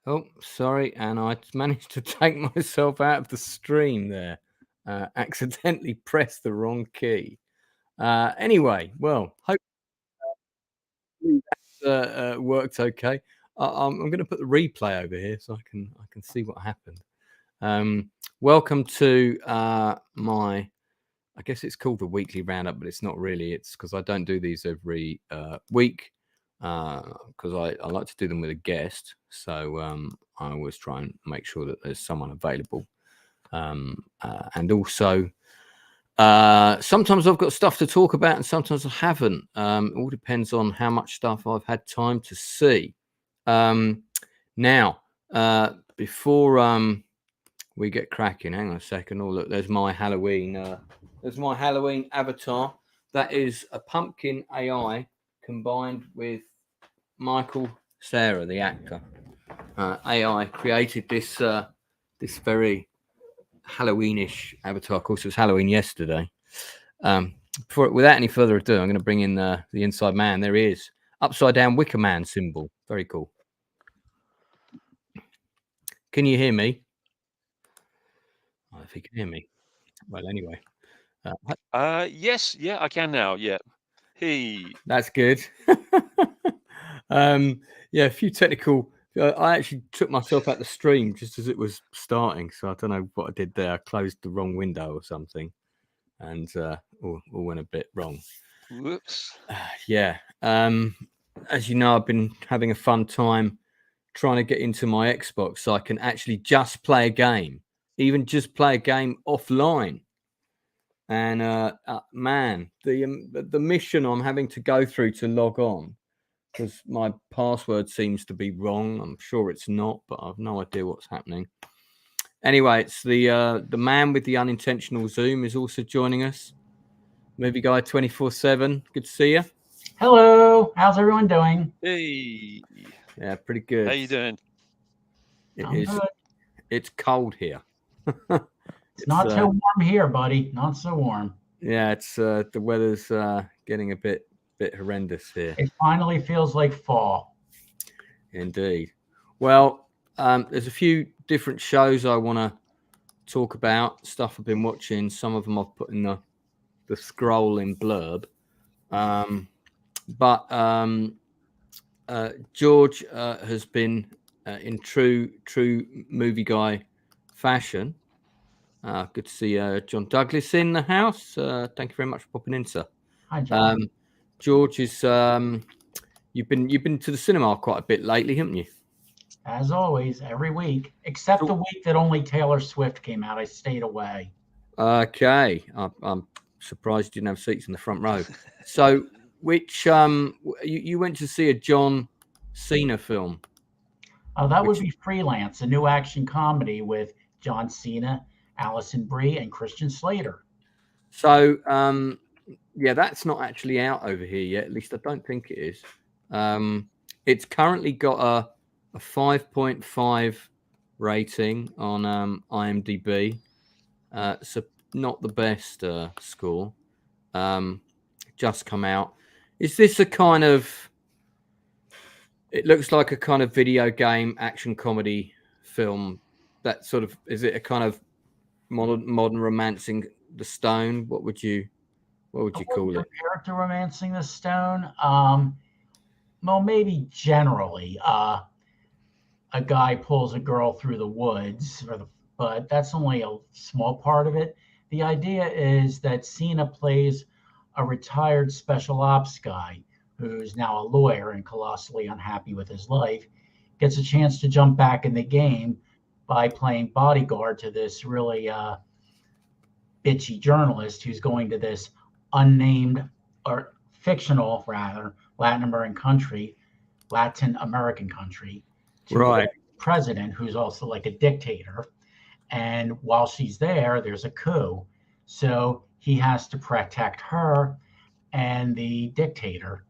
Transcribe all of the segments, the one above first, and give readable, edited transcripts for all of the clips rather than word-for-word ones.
Oh, sorry, and I managed to take myself out of the stream there. Accidentally pressed the wrong key. Anyway, well, hopefully that worked okay. I'm going to put the replay over here so I can see what happened. Welcome to my, I guess it's called the weekly roundup, but it's not really. It's because I don't do these every week because I like to do them with a guest. So I always try and make sure that there's someone available. And also, sometimes I've got stuff to talk about and sometimes I haven't. It all depends on how much stuff I've had time to see. Now, before we get cracking, hang on a second. Oh, look, there's my Halloween avatar. That is a pumpkin AI combined with Michael Cera, the actor. AI created this very Halloweenish avatar. Of course, it was Halloween yesterday. Without any further ado, I'm going to bring in the inside man. There he is. Upside down Wicker Man symbol. Very cool. Can you hear me? If you can hear me. Well, anyway. Yes, yeah, I can now. Yeah. Hey. That's good. Yeah, a few technical. I actually took myself out the stream just as it was starting, so I don't know what I did there. I closed the wrong window or something, and all went a bit wrong. Whoops. Yeah. As you know, I've been having a fun time trying to get into my Xbox so I can actually just play a game, even just play a game offline. And man, the mission I'm having to go through to log on, because my password seems to be wrong. I'm sure it's not, but I've no idea what's happening. Anyway, it's the man with the unintentional zoom is also joining us. Movie Guy 24/7. Good to see you. Hello. How's everyone doing? Hey. Yeah, pretty good. How you doing? I'm good. It's cold here. It's not too warm here, buddy. Not so warm. Yeah, it's the weather's getting a bit horrendous here. It finally feels like fall. Indeed. Well, there's a few different shows I want to talk about. Stuff I've been watching. Some of them I've put in the scroll in blurb. But George has been in true movie guy fashion. Good to see John Douglas in the house. Thank you very much for popping in, sir. Hi, John. George is you've been to the cinema quite a bit lately, haven't you? As always, every week, except the week that only Taylor Swift came out. I stayed away. Okay, I'm surprised you didn't have seats in the front row. So, which you went to see a John Cena film? That would be Freelance, a new action comedy with John Cena, Alison Brie, and Christian Slater. So, yeah, that's not actually out over here yet. At least I don't think it is. It's currently got a 5.5 rating on IMDb. So not the best score. Just come out. Is this a kind of? It looks like a kind of video game action comedy film. That sort of, is it a kind of modern romancing the stone? What would you call it? Compared to Romancing the Stone, well, maybe generally, a guy pulls a girl through the woods, but that's only a small part of it. The idea is that Cena plays a retired special ops guy who's now a lawyer and colossally unhappy with his life, gets a chance to jump back in the game by playing bodyguard to this really bitchy journalist who's going to this unnamed or fictional, rather, Latin American country, to right. a president who's also like a dictator. And while she's there, there's a coup. So he has to protect her and the dictator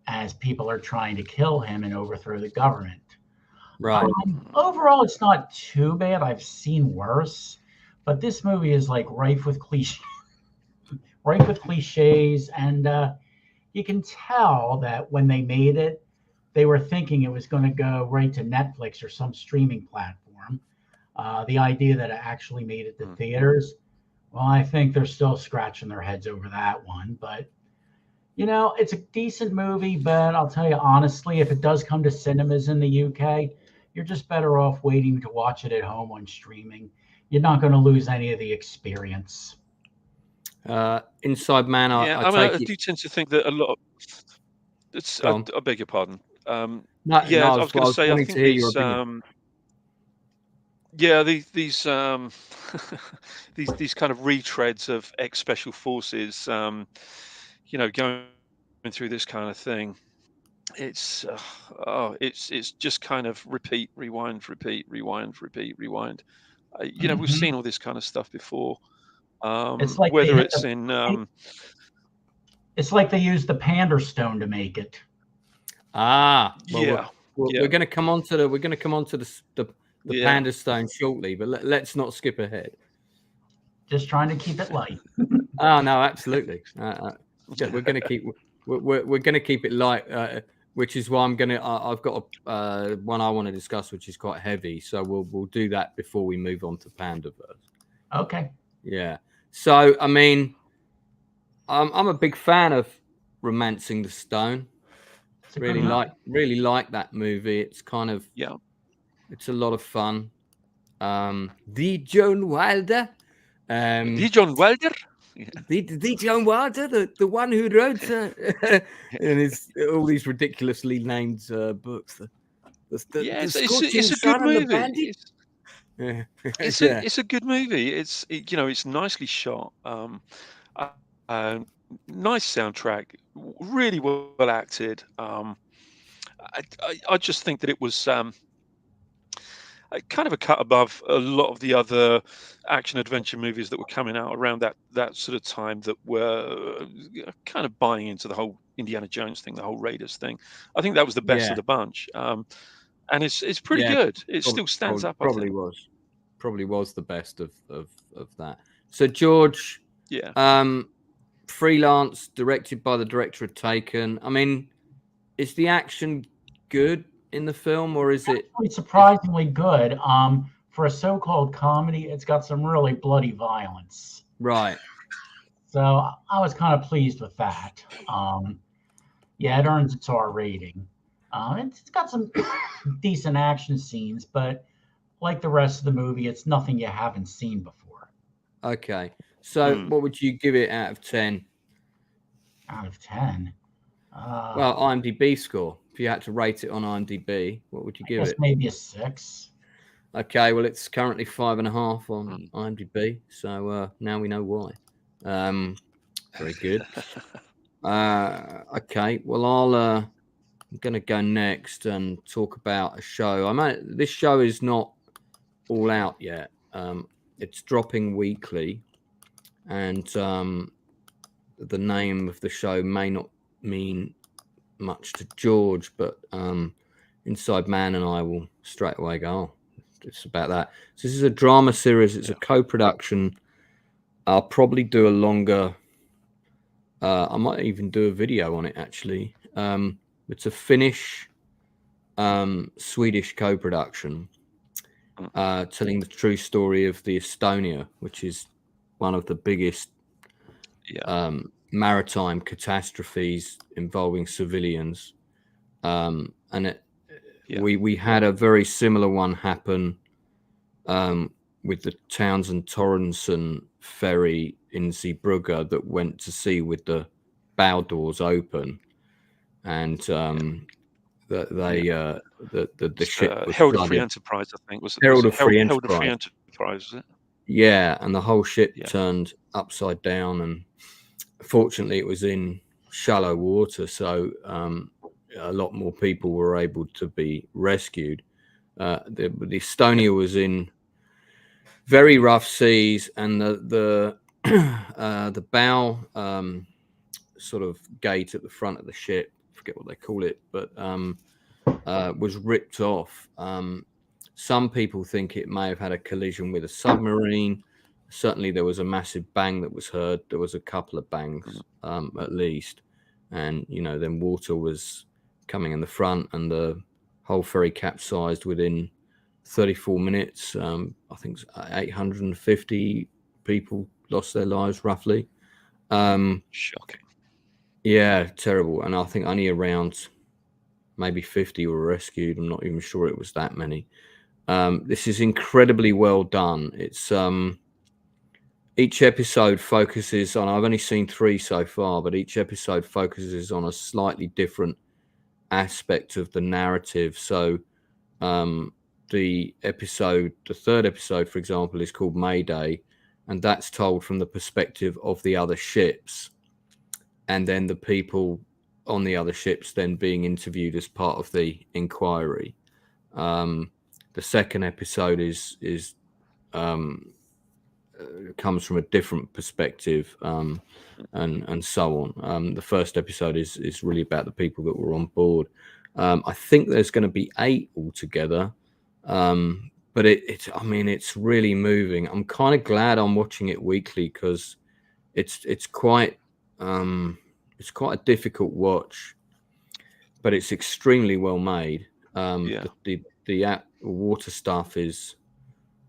as people are trying to kill him and overthrow the government. Right. Overall, it's not too bad. I've seen worse, but this movie is like rife with cliches, and you can tell that when they made it, they were thinking it was going to go right to Netflix or some streaming platform. The idea that it actually made it to theaters, well, I think they're still scratching their heads over that one. But, it's a decent movie, but I'll tell you honestly, if it does come to cinemas in the UK, you're just better off waiting to watch it at home on streaming. You're not going to lose any of the experience. Inside Man, I do tend to think that a lot of it's. I beg your pardon. I was going to say, I think these. These these kind of retreads of ex-special forces, going through this kind of thing. It's just kind of repeat, rewind, repeat, rewind, repeat, rewind. We've seen all this kind of stuff before. It's like whether it's in. It's like they used the Pander Stone to make it. We're going to come on to the Panda Stone shortly, but let's not skip ahead. Just trying to keep it light. Oh no, absolutely. We're going to keep it light, which is why I've got one I want to discuss, which is quite heavy. So we'll do that before we move on to Pandaverse. Okay. Yeah. So I mean, I'm a big fan of Romancing the Stone. Really like that movie. It's kind of it's a lot of fun. The John Wilder. The John Wilder. The John Wilder, the one who wrote and it's all these ridiculously named books. It's a good movie. It's a good movie. It's nicely shot. Nice soundtrack, really well acted. I just think that it was kind of a cut above a lot of the other action adventure movies that were coming out around that sort of time that were kind of buying into the whole Indiana Jones thing, the whole Raiders thing. I think that was the best of the bunch, and it's pretty good. It still stands up. Probably was the best of that. So George, freelance, directed by the director of Taken. I mean, is the action good in the film, or is it surprisingly good? For a so-called comedy, it's got some really bloody violence. Right. So I was kind of pleased with that. It earns its R rating. It's got some decent action scenes, but like the rest of the movie, it's nothing you haven't seen before. Okay. So what would you give it out of 10? Out of 10? Well, IMDb score. If you had to rate it on IMDb, what would you give it? Maybe a 6. Okay, well, it's currently 5.5 on IMDb, so now we know why. Very good. Okay, well, I'm going to go next and talk about a show. This show is not all out yet. It's dropping weekly, and the name of the show may not mean much to George, but Inside Man and I will straight away go, oh, it's about that. So this is a drama series. It's a co-production. I'll probably do a longer, I might even do a video on it, actually. It's a Finnish Swedish co-production telling the true story of the Estonia, which is one of the biggest maritime catastrophes involving civilians, and we had a very similar one happen with the Townsend Torrenson ferry in Zeebrugge that went to sea with the bow doors open, and the ship was Herald of Free Enterprise, I think. Was it Herald of Free Enterprise, was it? Yeah, and the whole ship turned upside down, and fortunately it was in shallow water, so a lot more people were able to be rescued. The Estonia was in very rough seas, and the bow sort of gate at the front of the ship, I forget what they call it, but was ripped off. Some people think it may have had a collision with a submarine. Certainly there was a massive bang that was heard. There was a couple of bangs at least, and then water was coming in the front, and the whole ferry capsized within 34 minutes. I think 850 people lost their lives roughly. Shocking. Yeah, terrible. And I think only around maybe 50 were rescued. I'm not even sure it was that many. This is incredibly well done. It's each episode focuses on, I've only seen 3 so far, but each episode focuses on a slightly different aspect of the narrative. So the third episode, for example, is called Mayday, and that's told from the perspective of the other ships, and then the people on the other ships then being interviewed as part of the inquiry. The second episode comes from a different perspective, and so on. The first episode is really about the people that were on board. I think there's going to be 8 altogether, but it's really moving. I'm kind of glad I'm watching it weekly, because it's quite a difficult watch, but it's extremely well made. The water stuff is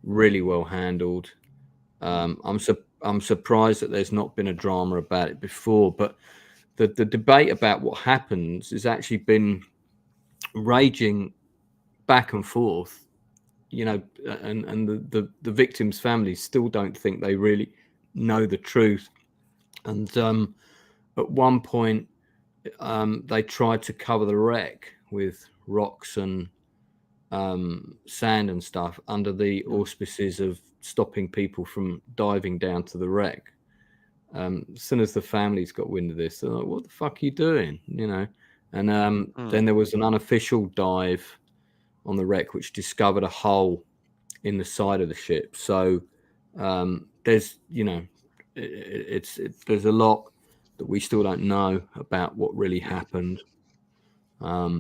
really well handled. I'm surprised that there's not been a drama about it before, but the debate about what happens has actually been raging back and forth, and the victims' families still don't think they really know the truth. And at one point, they tried to cover the wreck with rocks and sand and stuff under the auspices of stopping people from diving down to the wreck. As soon as the families got wind of this, they're like, "What the fuck are you doing?" And then there was an unofficial dive on the wreck which discovered a hole in the side of the ship. So there's there's a lot that we still don't know about what really happened. But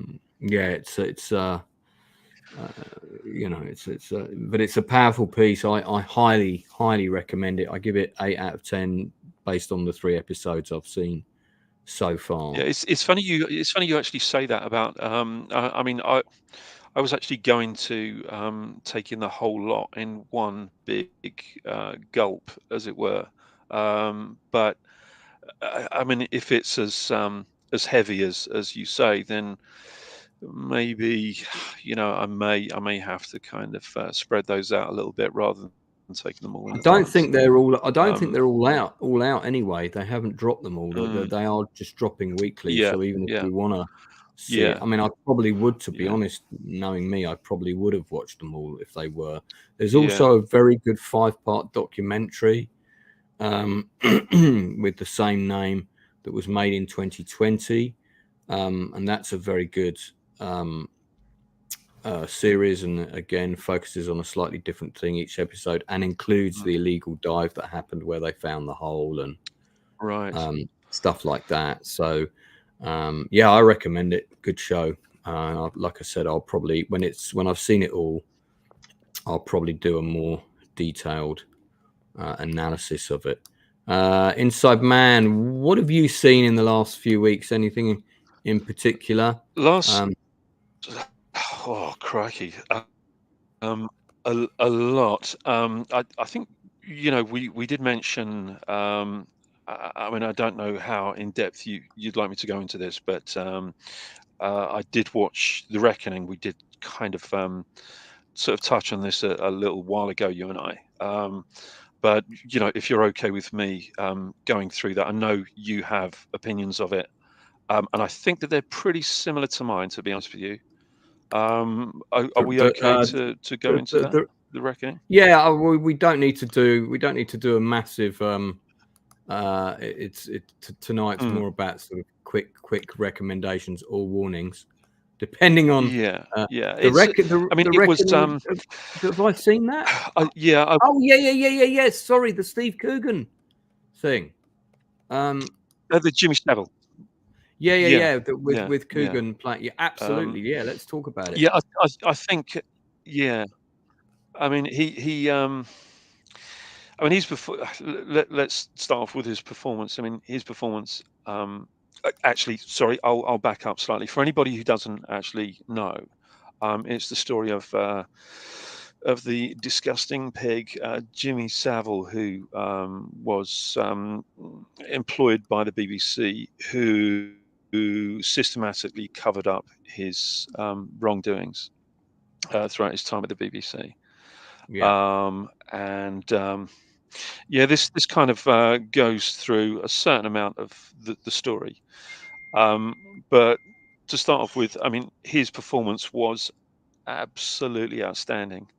it's a powerful piece. I highly recommend it. I give it 8 out of 10 based on the 3 episodes I've seen so far. Yeah, it's funny you actually say that about. I was actually going to take in the whole lot in one big gulp, as it were. But I mean, if it's as heavy as you say, then maybe I may have to kind of spread those out a little bit rather than taking them all in. I don't think they're all out anyway. They haven't dropped them all. They are just dropping weekly. Yeah, so even if yeah. you want to see it, I mean, I probably would, to be honest, knowing me, I probably would have watched them all if they were. There's also a very good 5-part documentary with the same name that was made in 2020, and that's a very good series, and again focuses on a slightly different thing each episode, and includes the illegal dive that happened where they found the hole and stuff like that. So I recommend it. Good show. Like I said, I'll probably when I've seen it all, I'll probably do a more detailed analysis of it. Inside Man, what have you seen in the last few weeks? Anything in particular? Oh, crikey. A lot. I think, we did mention, I mean, I don't know how in depth you'd like me to go into this, but I did watch The Reckoning. We did kind of sort of touch on this a little while ago, you and I. But, if you're okay with me going through that, I know you have opinions of it. And I think that they're pretty similar to mine, to be honest with you. Are we okay to go into that? The Reckoning? Yeah, we don't need to do a massive. Tonight's more about sort of quick recommendations or warnings, depending on. It was. Have I seen that? Yeah. Yeah. Sorry, the Steve Coogan thing. The Jimmy Savile. Yeah. With Coogan playing. Yeah, absolutely. Let's talk about it. Yeah, I think. Yeah, I mean, he. I mean, let's start off with his performance. I mean, his performance Actually, sorry, I'll back up slightly. For anybody who doesn't actually know, it's the story of the disgusting pig, Jimmy Savile, who was employed by the BBC, who systematically covered up his wrongdoings throughout his time at the BBC. Yeah. Yeah, this kind of goes through a certain amount of the story. But to start off with, I mean, his performance was absolutely outstanding.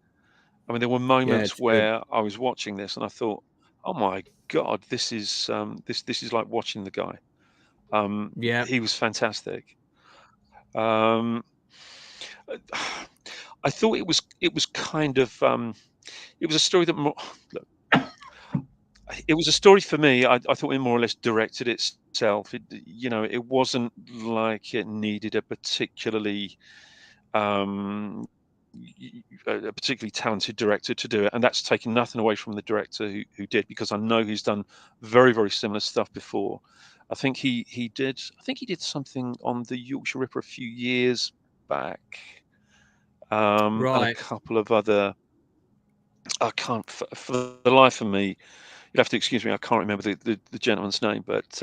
I mean, there were Yeah, moments it's good. where I was watching this and I thought, "Oh my God, this is like watching the guy." Yeah. He was fantastic. Um, I thought it was kind of it was a story that look, it was a story for me. I thought it more or less directed itself. It wasn't like it needed a particularly a particularly talented director to do it, and that's taking nothing away from the director who did, because I know he's done very, very similar stuff before. I think he did something on the Yorkshire Ripper a few years back, and a Right. couple of other. I can't for the life of me. You'd have to excuse me. I can't remember the gentleman's name, but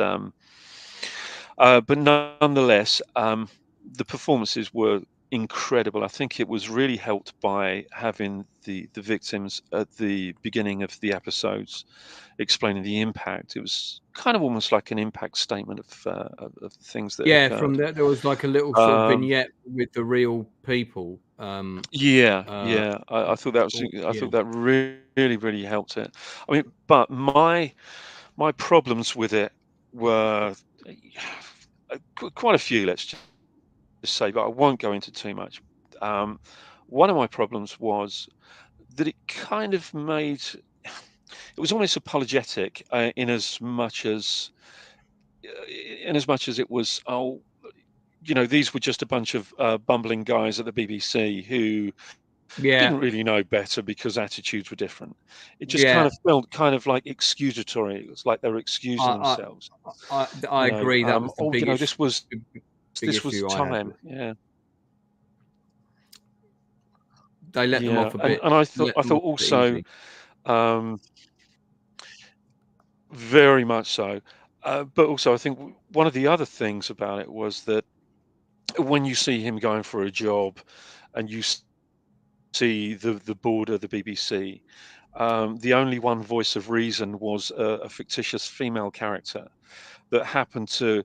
nonetheless, the performances were incredible. I think it was really helped by having the victims at the beginning of the episodes explaining the impact. It was kind of almost like an impact statement of things that Yeah, occurred. from there was like a little sort of vignette with the real people. Yeah, Uh, I thought that was. I yeah. thought that really, really helped it. I mean, but my problems with it were quite a few. Let's just say, but I won't go into too much. One of my problems was that it kind of made it was almost apologetic in as much as it was, oh, these were just a bunch of bumbling guys at the BBC who Yeah. didn't really know better because attitudes were different. It just kind Yeah. of felt kind of like excusatory. It was like they were excusing I themselves. I agree. That was the Oh, big issue. Big this was issue I had time. with. Yeah. They let them Yeah, off a and bit. I thought Let them off a bit also, easy. very much so. But also, I think one of the other things about it was that when you see him going for a job, and you see the board of the BBC, the only one voice of reason was a fictitious female character that happened to,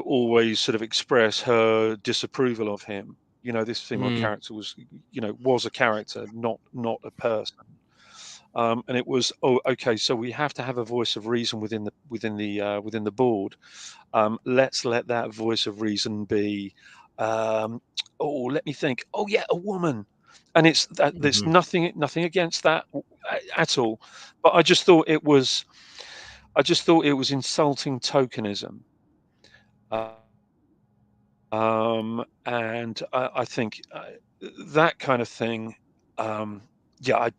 always sort of express her disapproval of him. This female character was, was a character, not a person. And it was, oh, okay, so we have to have a voice of reason within the board. Let's let that voice of reason be, let me think. Oh yeah, a woman. And it's that there's Mhm. nothing against that at all, but I just thought it was insulting tokenism. And I think that kind of thing. Yeah,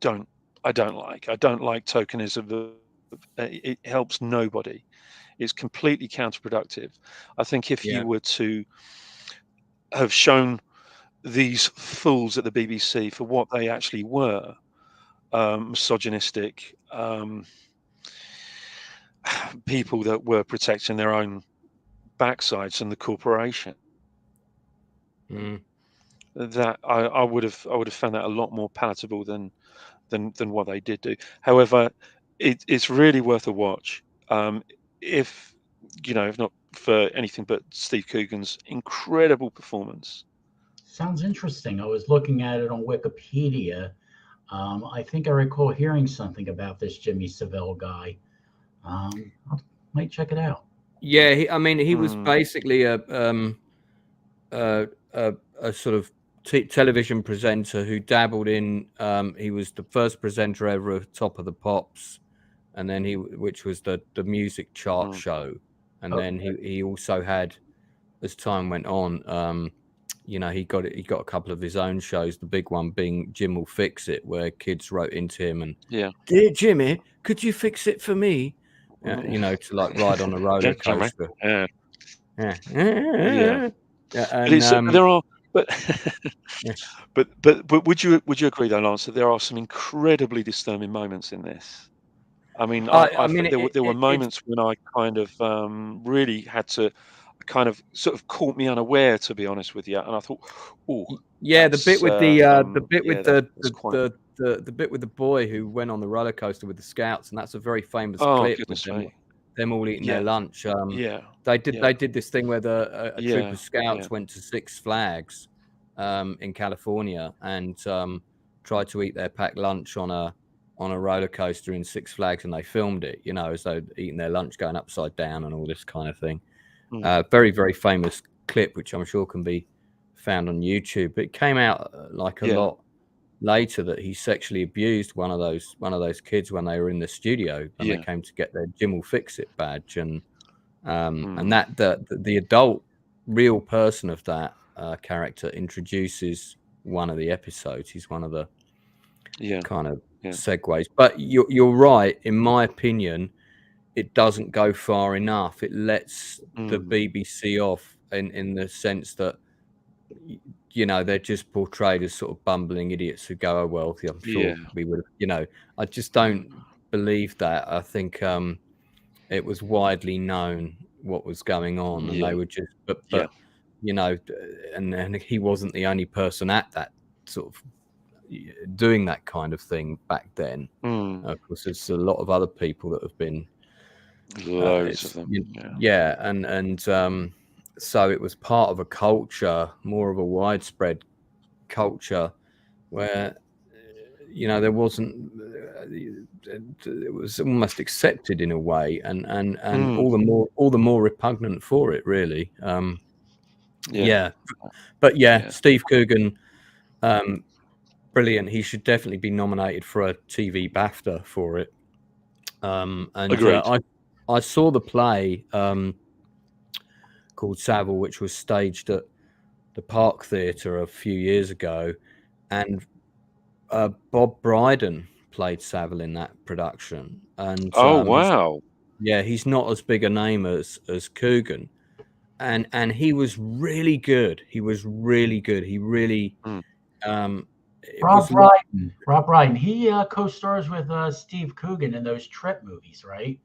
don't I don't like tokenism. It helps nobody. It's completely counterproductive. I think if Yeah. you were to have shown these fools at the BBC for what they actually were, misogynistic people that were protecting their own backsides and the corporation, Mm. that I would have found that a lot more palatable than what they did do. However, it's really worth a watch. If if not for anything but Steve Coogan's incredible performance. Sounds interesting. I was looking at it on Wikipedia. I think I recall hearing something about this Jimmy Savile guy. I might check it out. Yeah. I mean, he was Mm, basically a sort of television presenter who dabbled in. He was the first presenter ever of Top of the Pops, and then which was the music chart show, and then he also had, as time went on, he got a couple of his own shows. The big one being Jim Will Fix It, where kids wrote into him and, yeah. "Dear Jimmy, could you fix it for me?" you know, to like ride on a roller coaster. Yeah. Yeah. Yeah. And there are, but Yeah. but would you agree though, Lance, that there are some incredibly disturbing moments in this? I mean, I mean, there were moments when I kind of really had to kind of sort of caught me unaware, to be honest with you, and I thought, oh, yeah, the bit with the bit with that's quite. the bit with the boy who went on the roller coaster with the scouts, and that's a very famous Oh, clip goodness with me. them all eating their lunch. Yeah. They did this thing where a troop of scouts went to Six Flags in California and tried to eat their packed lunch on a roller coaster in Six Flags, and they filmed it, you know, as though eating their lunch going upside down and all this kind of thing. Very, very famous clip, which I'm sure can be found on YouTube. But it came out like a lot later that he sexually abused one of those kids when they were in the studio and they came to get their Jim Will Fix It badge, and that the adult real person of that character introduces one of the episodes. He's one of the kind of segues. But you're right, in my opinion, it doesn't go far enough. It lets the BBC off in the sense that, you know, they're just portrayed as sort of bumbling idiots who go, oh well, I'm sure we would have, you know. I just don't believe that. I think it was widely known what was going on, and they were just but you know, and he wasn't the only person at that sort of doing that kind of thing back then. Of course, there's a lot of other people that have been loads of them. And so it was part of a culture, more of a widespread culture, where, you know, there wasn't. It was almost accepted in a way, and all the more repugnant for it, really. But Steve Coogan, brilliant. He should definitely be nominated for a TV BAFTA for it. And I saw the play called Savile, which was staged at the Park Theatre a few years ago, and Bob Brydon played Savile in that production. And wow, he's not as big a name as Coogan, and he was really good. He was really good. He really Rob Brydon. He co-stars with Steve Coogan in those Trip movies, right?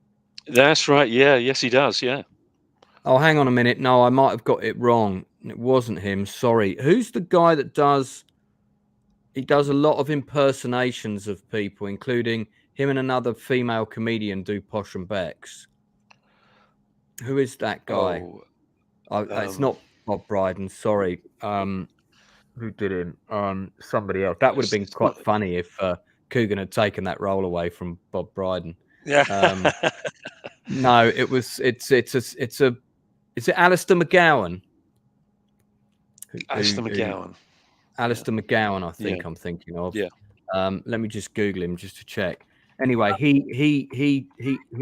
That's right. Yes, he does. Yeah. Oh, hang on a minute. No, I might have got it wrong. It wasn't him. Sorry. Who's the guy that does? He does a lot of impersonations of people, including him and another female comedian do Posh and Becks. Who is that guy? It's not Bob Brydon. Sorry. Who did him? Somebody else. That would have been quite funny if Coogan had taken that role away from Bob Brydon. Yeah. No, it was. Is it Alistair McGowan? Alistair McGowan. Alistair McGowan, I think I'm thinking of. Yeah. Let me just Google him just to check. Anyway,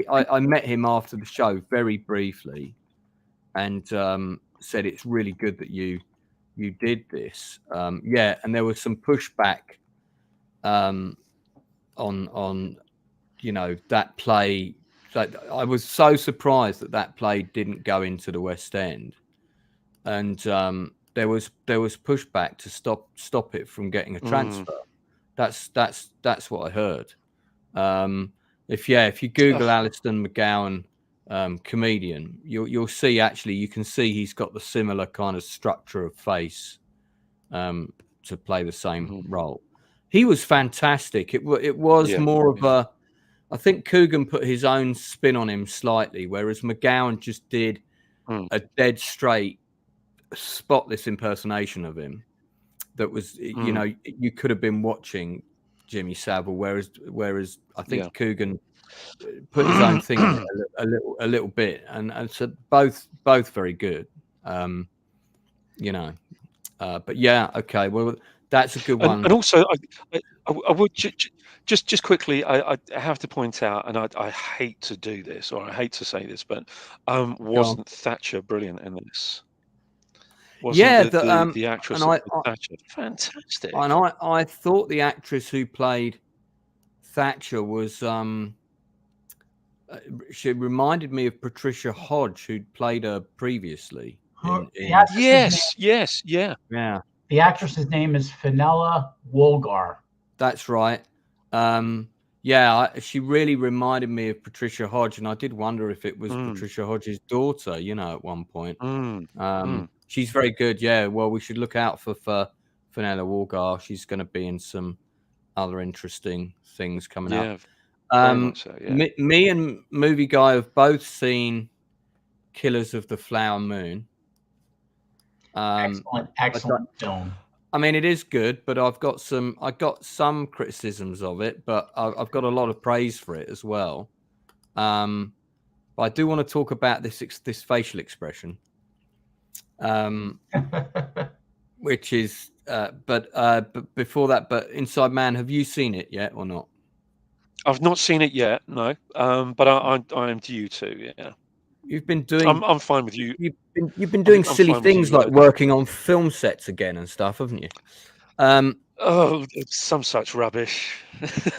I met him after the show very briefly, and said it's really good that you did this. And there was some pushback on you know, that play. I was so surprised that play didn't go into the West End, and there was pushback to stop it from getting a transfer. That's what I heard. If you Google Alistair McGowan comedian, you'll see, actually you can see he's got the similar kind of structure of face to play the same role. He was fantastic. It was more of a, I think Coogan put his own spin on him slightly, whereas McGowan just did a dead straight, spotless impersonation of him. That was, you know, you could have been watching Jimmy Savile, whereas I think Coogan put his own thing on it a little bit, and so both very good. You know, but okay, well, that's a good one. And also, I would just quickly, I have to point out, and I hate to do this, or I hate to say this, but wasn't Thatcher brilliant in this? Wasn't the actress Thatcher fantastic? And I thought the actress who played Thatcher was she reminded me of Patricia Hodge, who'd played her previously. Yes, yeah. The actress's name is Fenella Wolgar. That's right. She really reminded me of Patricia Hodge, and I did wonder if it was Patricia Hodge's daughter, at one point. She's very good. Yeah, well, we should look out for Fenella Wolgar. She's going to be in some other interesting things coming up. Very much so, yeah. Me and Movie Guy have both seen Killers of the Flower Moon. Excellent film. I mean, it is good, but I got some criticisms of it, but I've got a lot of praise for it as well. But I do want to talk about this facial expression, which is. But before that, Inside Man, have you seen it yet or not? I've not seen it yet, no. But I am due to, yeah. You've been doing. I'm fine with you. You've been doing silly things like working on film sets again and stuff, haven't you? It's some such rubbish.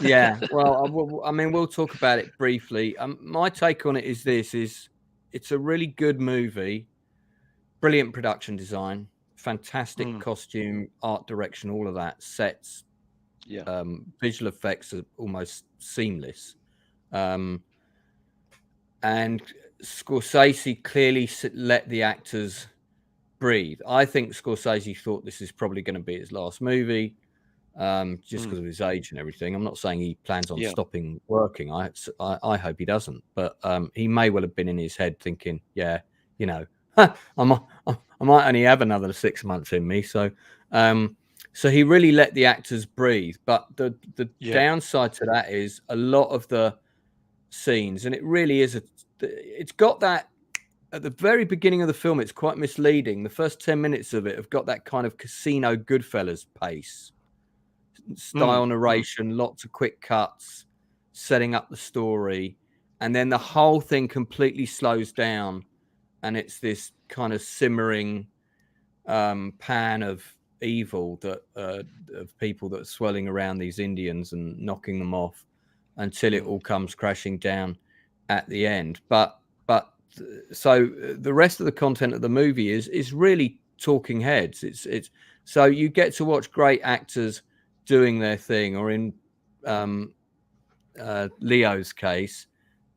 Yeah. Well, I mean, we'll talk about it briefly. My take on it is this: it's a really good movie, brilliant production design, fantastic costume, art direction, all of that, sets. Yeah. Visual effects are almost seamless, and Scorsese clearly let the actors breathe. I think Scorsese thought this is probably going to be his last movie, just because of his age and everything. I'm not saying he plans on stopping working. I hope he doesn't, but he may well have been in his head thinking, I might only have another 6 months in me. So he really let the actors breathe. But the downside to that is a lot of the scenes, and it really is it's got that at the very beginning of the film. It's quite misleading. The first 10 minutes of it have got that kind of Casino Goodfellas pace, style narration, lots of quick cuts, setting up the story, and then the whole thing completely slows down, and it's this kind of simmering pan of evil that of people that are swirling around these Indians and knocking them off until it all comes crashing down at the end. But so the rest of the content of the movie is really talking heads. It's so you get to watch great actors doing their thing, or in Leo's case,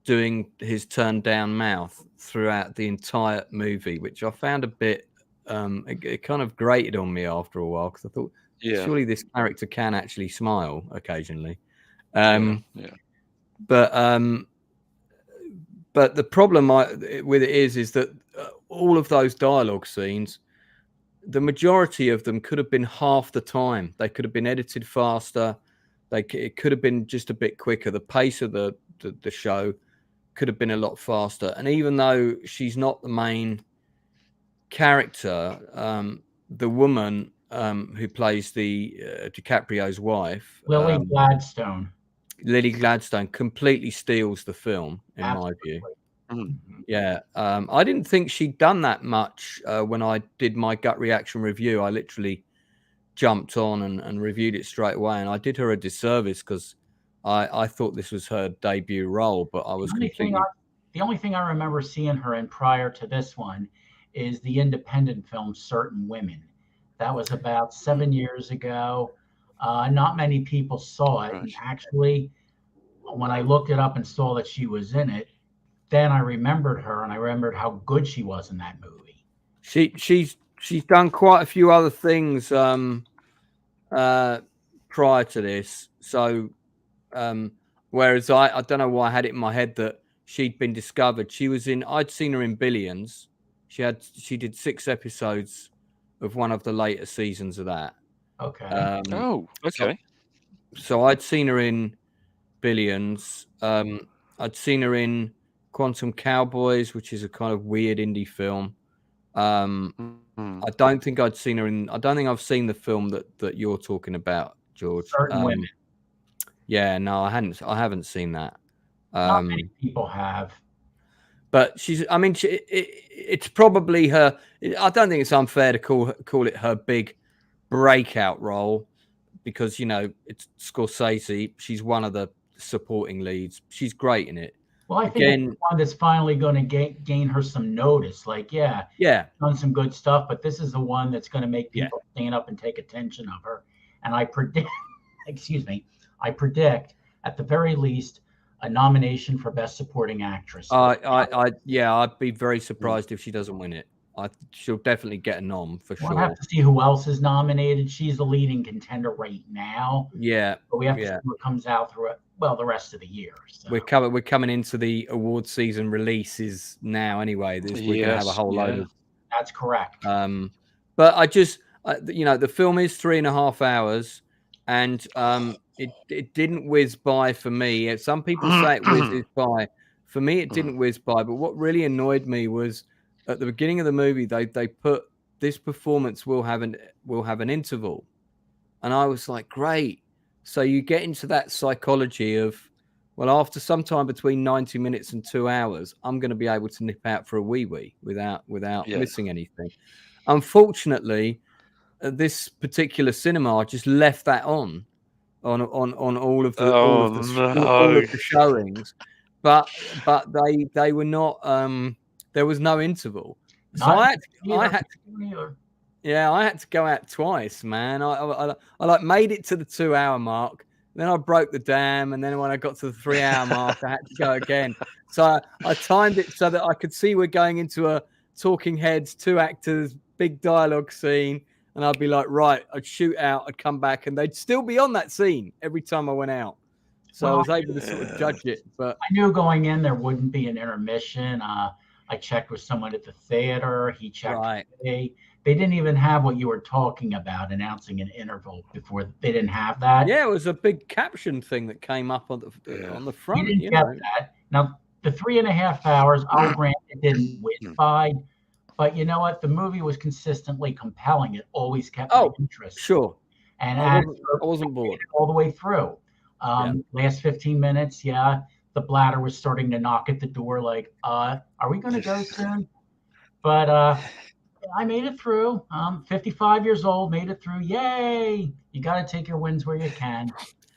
doing his turned down mouth throughout the entire movie, which I found a bit it kind of grated on me after a while, because I thought surely this character can actually smile occasionally. But the problem with it is that all of those dialogue scenes, the majority of them could have been half the time. They could have been edited faster. It could have been just a bit quicker. The pace of the show could have been a lot faster. And even though she's not the main character, the woman who plays DiCaprio's wife, Lily Gladstone, completely steals the film, in my view. Yeah, I didn't think she'd done that much when I did my gut reaction review. I literally jumped on and reviewed it straight away, and I did her a disservice because I thought this was her debut role, but I was completely... The only thing I remember seeing her in prior to this one is the independent film Certain Women. That was about 7 years ago. Not many people saw it. And actually, when I looked it up and saw that she was in it, then I remembered her, and I remembered how good she was in that movie. She's done quite a few other things prior to this. So whereas I don't know why I had it in my head that she'd been discovered. I'd seen her in Billions. She did 6 episodes of one of the later seasons of that. Okay. Okay. So I'd seen her in Billions. I'd seen her in Quantum Cowboys, which is a kind of weird indie film. I don't think I've seen the film that you're talking about, George. Certain Women. Yeah, no, I haven't seen that. Not many people have. But it's probably her. I don't think it's unfair to call it her big breakout role, because it's Scorsese. She's one of the supporting leads. She's great in it. Well, I think again, it's the one that's finally going to gain her some notice. Like, yeah, done some good stuff, but this is the one that's going to make people stand up and take attention of her. And I predict, I predict at the very least a nomination for Best Supporting Actress. I'd be very surprised if she doesn't win it. She'll definitely get a nom for sure. We'll have to see who else is nominated. She's the leading contender right now. Yeah, but we have to see what comes out through it. Well, the rest of the year. So. We're coming into the award season releases now. Anyway, we're going to have a whole load of. That's correct. But I just, the film is 3.5 hours, and it didn't whiz by for me. Some people say it whizzes by. For me, it didn't whiz by. But what really annoyed me was at the beginning of the movie, they put this performance will have an interval, and I was like, great. So you get into that psychology of, well, after some time between 90 minutes and 2 hours, I'm going to be able to nip out for a wee without missing anything. Unfortunately, this particular cinema just left that on all of the showings, but they were not. There was no interval, so I had to go out twice, man. I like made it to the 2 hour mark, then I broke the dam, and then when I got to the 3 hour mark, I had to go again. So I timed it so that I could see we're going into a talking heads, 2 actors, big dialogue scene, and I'd be like, right, I'd shoot out, I'd come back, and they'd still be on that scene every time I went out. So I was able to sort of judge it. But I knew going in there wouldn't be an intermission. I checked with someone at the theater. He checked. Right. They didn't even have what you were talking about, announcing an interval before. They didn't have that. Yeah, it was a big caption thing that came up on the front. You didn't get that. Now, the 3.5 hours, I'll grant it didn't whiz by, but you know what? The movie was consistently compelling. It always kept my interest. Sure. And I wasn't bored all the way through. Last 15 minutes, the bladder was starting to knock at the door like, are we going to go soon? But I made it through. 55 years old, made it through. Yay! You got to take your wins where you can.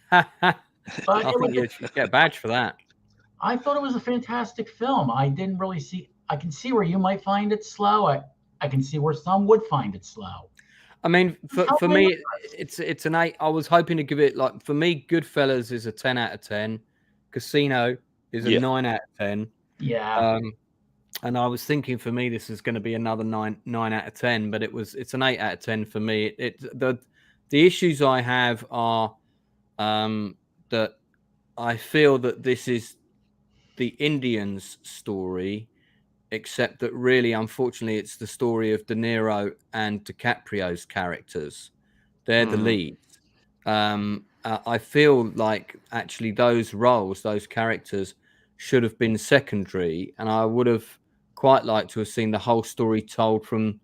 But I think you should get a badge for that. I thought it was a fantastic film. I didn't really see. I can see where you might find it slow. I can see where some would find it slow. I mean, for me, it's an 8. I was hoping to give it, like, for me, Goodfellas is a 10 out of 10. Casino is a 9 out of 10. Yeah. And I was thinking for me this is going to be another 9 out of 10, but it's an 8 out of 10 for me. The issues I have are that I feel that this is the Indians' story, except that really, unfortunately, it's the story of De Niro and DiCaprio's characters. They're the leads. I feel like actually those roles, those characters, should have been secondary, and I would have quite liked to have seen the whole story told from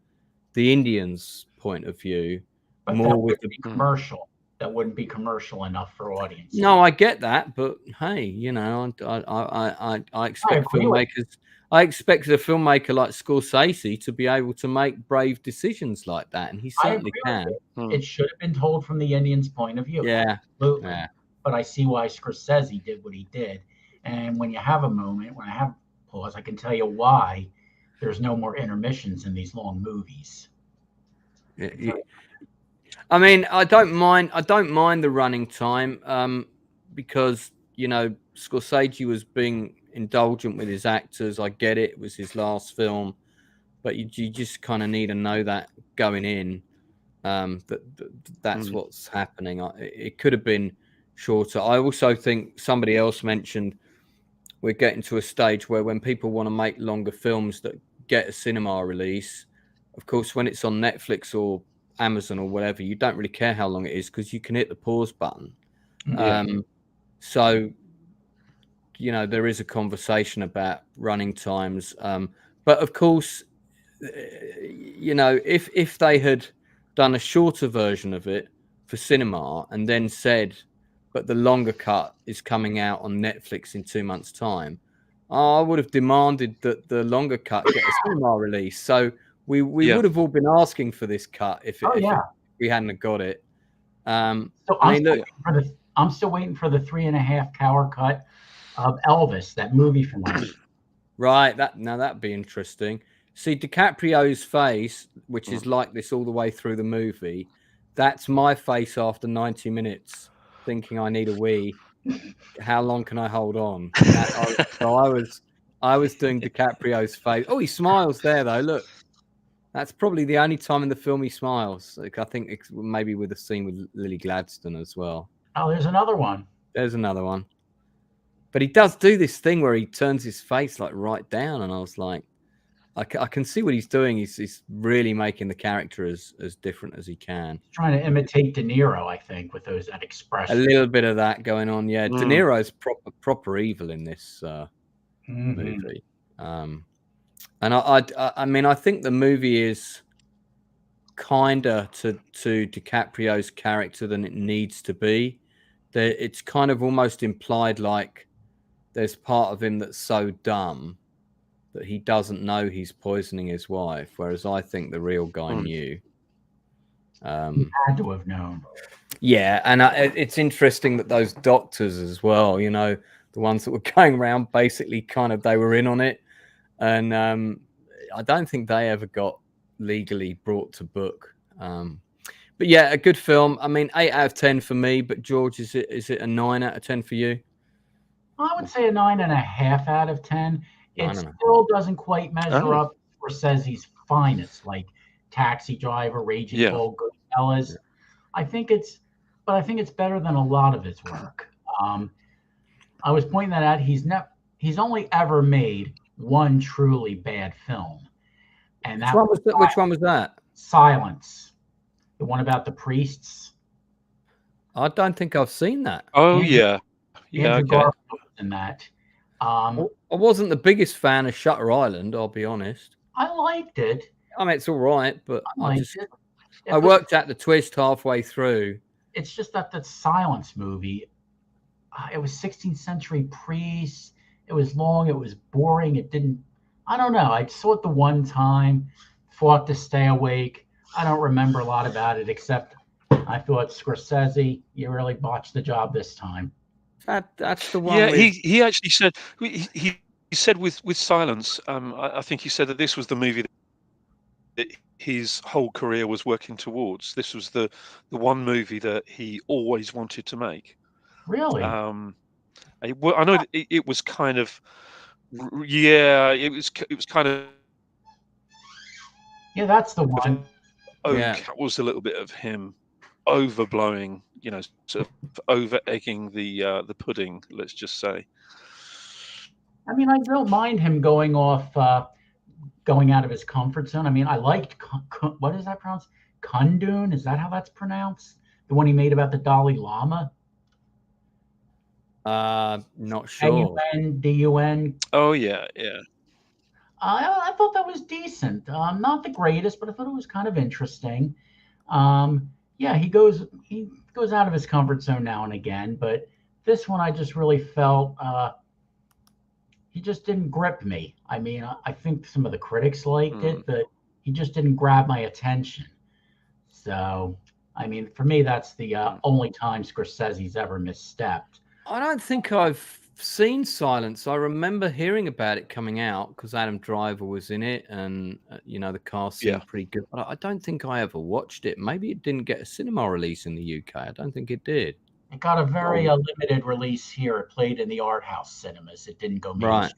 the Indians' point of view. But more with the commercial. That wouldn't be commercial enough for audiences. No, I get that, but hey, you know, I expect filmmakers. I expect a filmmaker like Scorsese to be able to make brave decisions like that, and he certainly can. It should have been told from the Indians' point of view. Yeah, absolutely. Yeah. But I see why Scorsese did what he did. And when you have a moment, when I have pause, I can tell you why there's no more intermissions in these long movies. Yeah. I mean, I don't mind the running time because, you know, Scorsese was being indulgent with his actors. I get it. It was his last film. But you just kind of need to know that going in, that's what's happening. It could have been shorter. I also think somebody else mentioned we're getting to a stage where when people want to make longer films that get a cinema release, of course, when it's on Netflix or Amazon or whatever, you don't really care how long it is because you can hit the pause button. So, you know, there is a conversation about running times. But of course, you know, if they had done a shorter version of it for cinema and then said, but the longer cut is coming out on Netflix in 2 months' time, I would have demanded that the longer cut get a cinema release. So we would have all been asking for this cut if we hadn't have got it. So I'm still waiting for the 3.5 hour cut of Elvis, that movie from last year. Right. That'd be interesting. See, DiCaprio's face, which is like this all the way through the movie, that's my face after 90 minutes, thinking I need a wee. How long can I hold on? I was doing DiCaprio's face. Oh, he smiles there though. Look, that's probably the only time in the film he smiles. Like, I think it's maybe with a scene with Lily Gladstone as well. Oh, there's another one. There's another one. But he does do this thing where he turns his face like right down, and I was like, I can see what he's doing. He's really making the character as different as he can. He's trying to imitate De Niro, I think, with that expression. A little bit of that going on, yeah. De Niro's proper evil in this movie, and I mean, I think the movie is kinder to DiCaprio's character than it needs to be. It's kind of almost implied like there's part of him that's so dumb that he doesn't know he's poisoning his wife, whereas I think the real guy knew. He had to have known. Yeah, and it's interesting that those doctors as well, you know, the ones that were going around, basically kind of they were in on it, and I don't think they ever got legally brought to book. But yeah, a good film. I mean, 8 out of 10 for me. But George, is it a 9 out of 10 for you? I would say a 9.5 out of 10. It still doesn't quite measure up for Scorsese's finest, like Taxi Driver, Raging Bull, Goodfellas. Yeah. I think it's better than a lot of his work. I was pointing that out. He's only ever made one truly bad film, and which one was that? Silence, the one about the priests. I don't think I've seen that. Oh yeah. Okay. In that. I wasn't the biggest fan of Shutter Island, I'll be honest. I liked it. I mean, it's all right, but I worked out the twist halfway through. It's just that Silence movie, it was 16th century priests. It was long. It was boring. I don't know. I saw it the one time, fought to stay awake. I don't remember a lot about it, except I thought, Scorsese, you really botched the job this time. That's the one. Yeah, he actually said he said with Silence. I think he said that this was the movie that his whole career was working towards. This was the one movie that he always wanted to make. Really? I know it was kind of, yeah, it was kind of. Yeah, that's the one. That was a little bit of him overblowing, you know, sort of over egging the pudding, let's just say. I mean, I don't mind him going out of his comfort zone. I mean, I liked what is that pronounced? Kundun? Is that how that's pronounced? The one he made about the Dalai Lama? Not sure. Kundun. Oh yeah. I thought that was decent. Not the greatest, but I thought it was kind of interesting. Yeah, he goes out of his comfort zone now and again, but this one I just really felt he just didn't grip me. I mean, I think some of the critics liked it, but he just didn't grab my attention. So, I mean, for me, that's the only time Scorsese's ever misstepped. I don't think I've seen Silence. I remember hearing about it coming out because Adam Driver was in it, and you know, the cast seemed pretty good. But I don't think I ever watched it. Maybe it didn't get a cinema release in the UK. I don't think it did. It got a very limited release here. It played in the art house cinemas. It didn't go mainstream.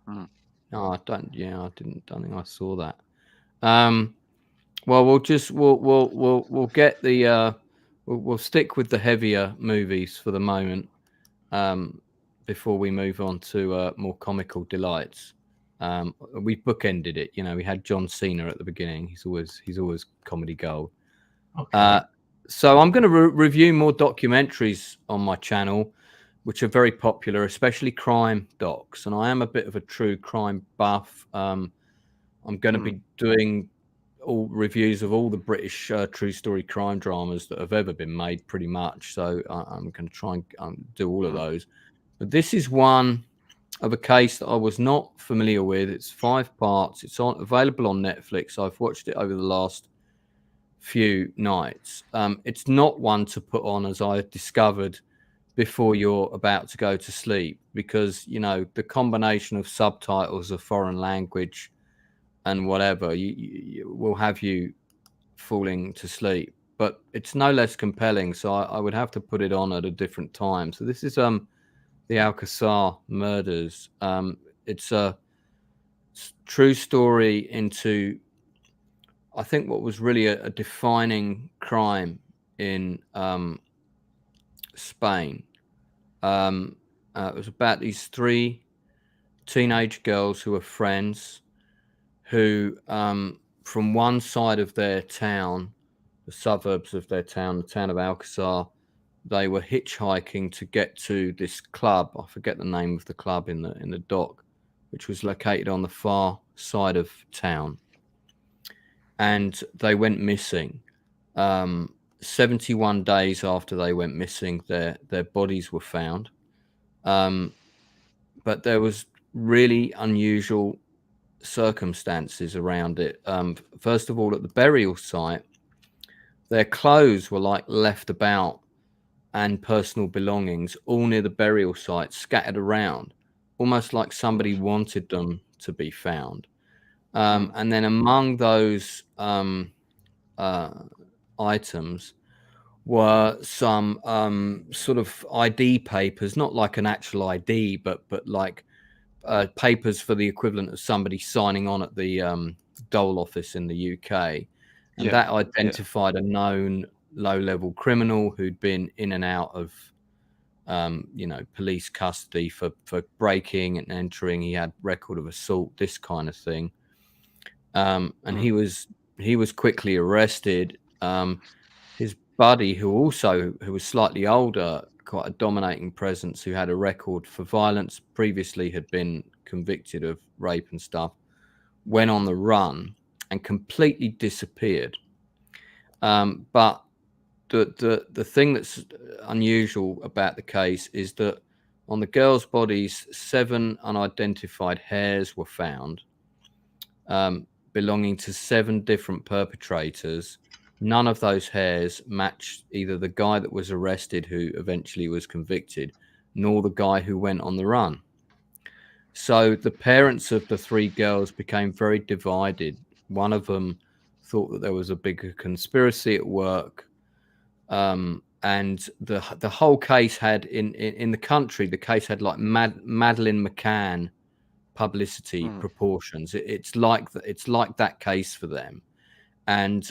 Right. No, I don't. Yeah, I don't think I saw that. Well, we'll get the we'll stick with the heavier movies for the moment. Before we move on to more comical delights. We bookended it. You know, we had John Cena at the beginning. He's always comedy gold. Okay. So I'm going to review more documentaries on my channel, which are very popular, especially crime docs. And I am a bit of a true crime buff. I'm going to be doing all reviews of all the British true story crime dramas that have ever been made, pretty much. So I'm going to try and do all of those. But this is one of a case that I was not familiar with. It's 5 parts. It's available on Netflix. I've watched it over the last few nights. It's not one to put on, as I discovered before you're about to go to sleep, because the combination of subtitles of foreign language and whatever you will have you falling to sleep. But it's no less compelling, so I would have to put it on at a different time. So this is the Alcàsser Murders. It's a true story into, I think, what was really a defining crime in Spain. It was about these 3 teenage girls who were friends, who from one side of their town, the suburbs of their town, the town of Alcàsser, they were hitchhiking to get to this club. I forget the name of the club in the dock, which was located on the far side of town. And they went missing. 71 days after they went missing, their bodies were found. But there was really unusual circumstances around it. First of all, at the burial site, their clothes were like left about, and personal belongings all near the burial site, scattered around, almost like somebody wanted them to be found. And then among those items were some sort of ID papers, not like an actual ID, but like papers for the equivalent of somebody signing on at the dole office in the UK. And that identified a known low-level criminal who'd been in and out of police custody for breaking and entering. He had record of assault, this kind of thing. And he was quickly arrested. His buddy, who was slightly older, quite a dominating presence, who had a record for violence, previously had been convicted of rape and stuff, went on the run and completely disappeared. But the thing that's unusual about the case is that on the girls' bodies, 7 unidentified hairs were found, belonging to 7 different perpetrators. None of those hairs matched either the guy that was arrested, who eventually was convicted, nor the guy who went on the run. So the parents of the 3 girls became very divided. One of them thought that there was a bigger conspiracy at work. And the whole case had in the country, the case had like Madeleine McCann publicity proportions. It's like that case for them. And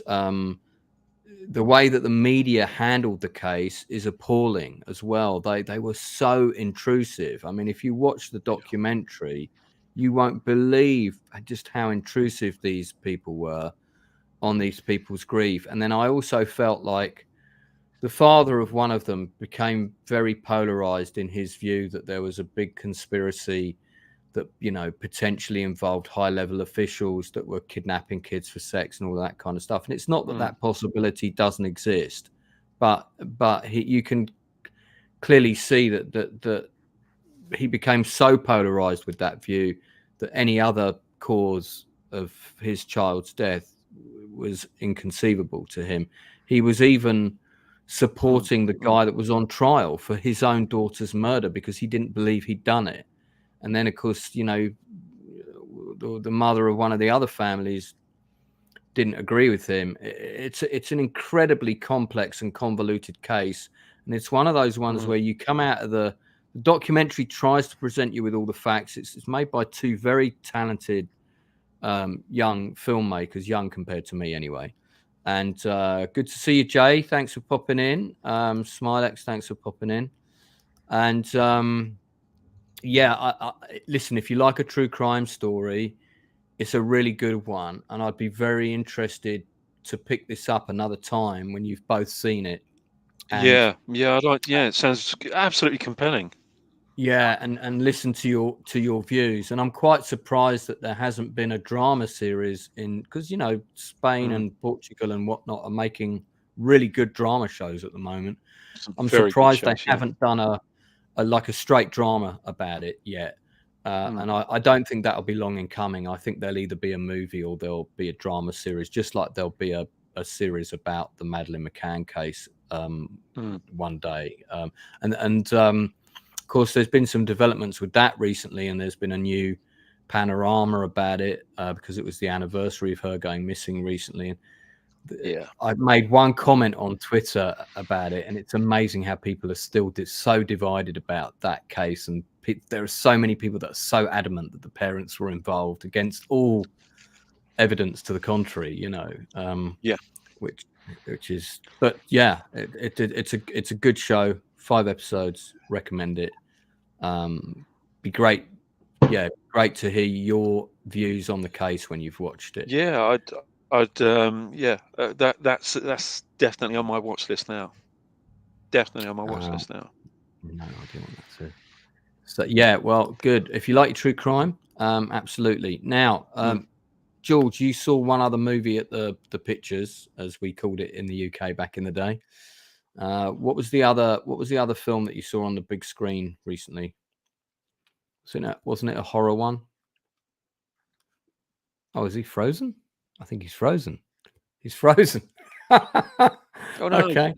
the way that the media handled the case is appalling as well. They were so intrusive. I mean, if you watch the documentary, you won't believe just how intrusive these people were on these people's grief. And then I also felt like the father of one of them became very polarized in his view that there was a big conspiracy that, potentially involved high-level officials that were kidnapping kids for sex and all that kind of stuff. And it's not that possibility doesn't exist, but you can clearly see that he became so polarized with that view that any other cause of his child's death was inconceivable to him. He was even supporting the guy that was on trial for his own daughter's murder because he didn't believe he'd done it. And then, of course, the mother of one of the other families didn't agree with him. It's an incredibly complex and convoluted case. And it's one of those ones where you come out of the documentary tries to present you with all the facts. It's made by 2 very talented young filmmakers, young compared to me anyway. And good to see you, Jay. Thanks for popping in. Smilex, thanks for popping in. And listen, if you like a true crime story, it's a really good one. And I'd be very interested to pick this up another time when you've both seen it. And, I'd like. Yeah, it sounds absolutely compelling. Yeah, and listen to your views. And I'm quite surprised that there hasn't been a drama series because Spain and Portugal and whatnot are making really good drama shows at the moment. I'm surprised they haven't done a straight drama about it yet. And I don't think that'll be long in coming. I think there'll either be a movie or there'll be a drama series, just like there'll be a series about the Madeleine McCann case one day. And of course, there's been some developments with that recently, and there's been a new panorama about it because it was the anniversary of her going missing recently. And I made one comment on Twitter about it, and it's amazing how people are still so divided about that case. And there are so many people that are so adamant that the parents were involved against all evidence to the contrary, you know. Which is, but yeah, it's a good show. 5 episodes, recommend it. Be great. Yeah, great to hear your views on the case when you've watched it. Yeah, that's definitely on my watch list now. Definitely on my watch list now. No, I do want that too. So yeah, well, good. If you like your true crime, absolutely. Now, George, you saw one other movie at the Pictures, as we called it in the UK back in the day. What was the other film that you saw on the big screen recently? Wasn't it a horror one? Oh, is he frozen? I think he's frozen. He's frozen. Oh, no. Okay.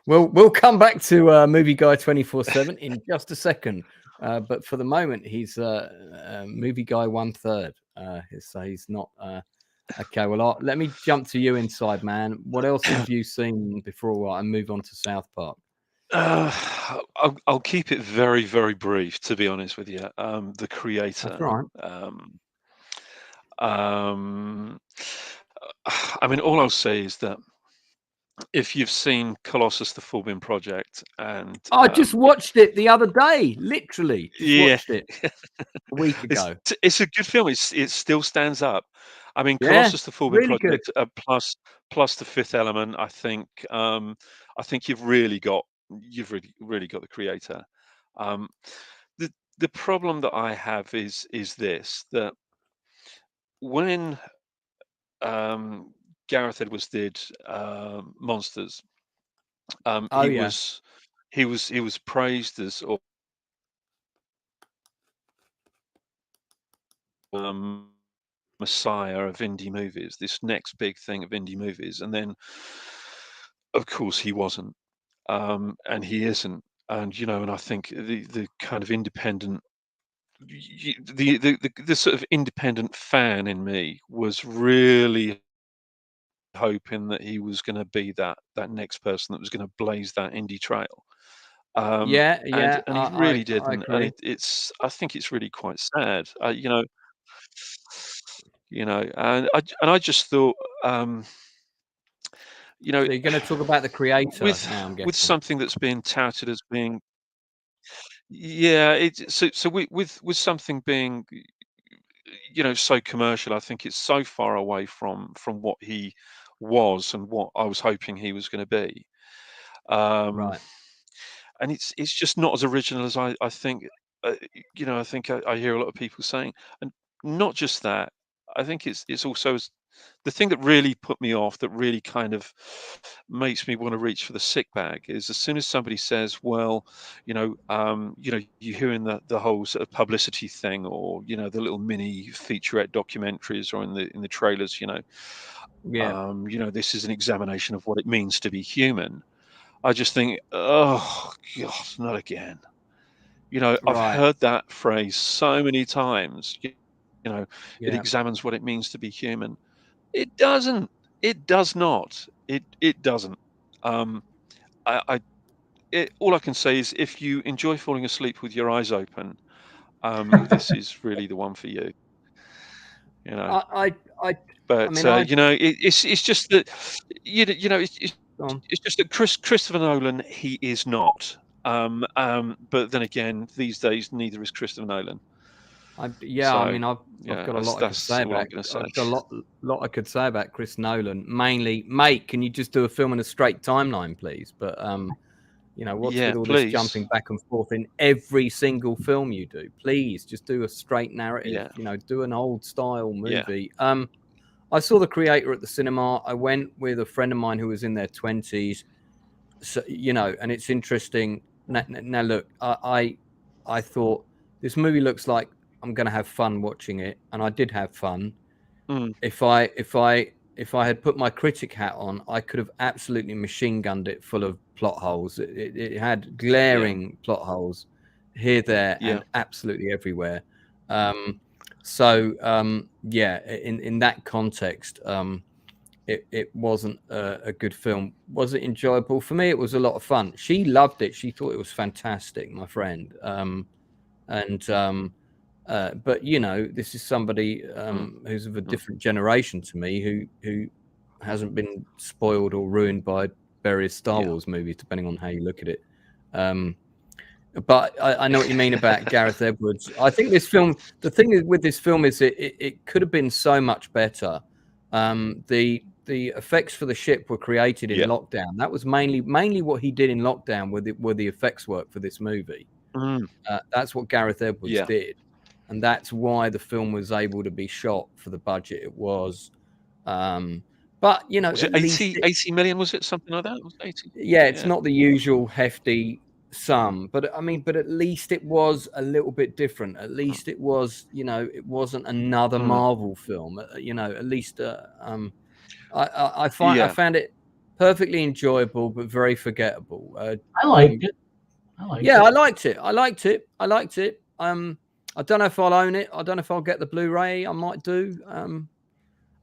Well, we'll come back to Movie Guy 24/7 in just a second. But for the moment, he's Movie Guy 1/3. So he's not. Okay, well, let me jump to you inside, man. What else have you seen before I move on to South Park? I'll keep it very, very brief, to be honest with you. The Creator. That's right. I mean, all I'll say is that if you've seen Colossus: The Full-Bin Project, and I just watched it the other day, literally. Watched it a week ago. It's a good film. It still stands up. I mean, Colossus: The Full-Bin Project, plus The Fifth Element. I think you've really got The Creator. The problem that I have is this, that when Gareth Edwards did Monsters, he was praised as messiah of indie movies, this next big thing of indie movies, and then of course he wasn't, and he isn't, and and I think the kind of independent, the sort of independent fan in me was really hoping that he was going to be that next person that was going to blaze that indie trail. And he really didn't. And I think it's really quite sad. And I just thought, so you're going to talk about The Creator now, I'm guessing. With something that's being touted as being, with something being, so commercial, I think it's so far away from what he was and what I was hoping he was going to be. Right. And it's just not as original as I think. I think I hear a lot of people saying, and not just that. I think it's also the thing that really put me off, that really kind of makes me want to reach for the sick bag, is as soon as somebody says, well, you're hearing the whole sort of publicity thing, or the little mini featurette documentaries, or in the trailers, this is an examination of what it means to be human. I just think, oh God, not again. I've heard that phrase so many times. It examines what it means to be human. It doesn't. It does not. It doesn't. All I can say is, if you enjoy falling asleep with your eyes open, this is really the one for you. It's just that it's just that Christopher Nolan, he is not. But then again, these days, neither is Christopher Nolan. I've got a lot I could say about. I've got a lot I could say about Chris Nolan. Mainly, mate, can you just do a film in a straight timeline, please? But what's with all this jumping back and forth in every single film you do? Please, just do a straight narrative. Do an old style movie. I saw The Creator at the cinema. I went with a friend of mine who was in their 20s. So and it's interesting. Now look, I thought this movie looks like I'm going to have fun watching it, and I did have fun. If if I had put my critic hat on, I could have absolutely machine gunned it full of plot holes. It had glaring plot holes here, there, and absolutely everywhere. In that context, it wasn't a good film. Was it enjoyable? For me, it was a lot of fun. She loved it. She thought it was fantastic, my friend. But you know, this is somebody who's of a different generation to me, who hasn't been spoiled or ruined by various Star Wars movies, depending on how you look at it. But I know what you mean about Gareth Edwards. I think this film, the thing with this film is it could have been so much better. The effects for the ship were created in lockdown. That was mainly what he did in lockdown were the effects work for this movie. That's what Gareth Edwards did. And that's why the film was able to be shot for the budget it was. But, you know... Was it 80 million, was it? Something like that? Was it 80? Yeah, it's not the usual hefty sum. But, I mean, but at least it was a little bit different. At least it was, you know, it wasn't another Marvel film. You know, at least... I found it perfectly enjoyable, but very forgettable. I liked it. I liked it. I don't know if I'll own it. I don't know if I'll get the Blu-ray. I might do.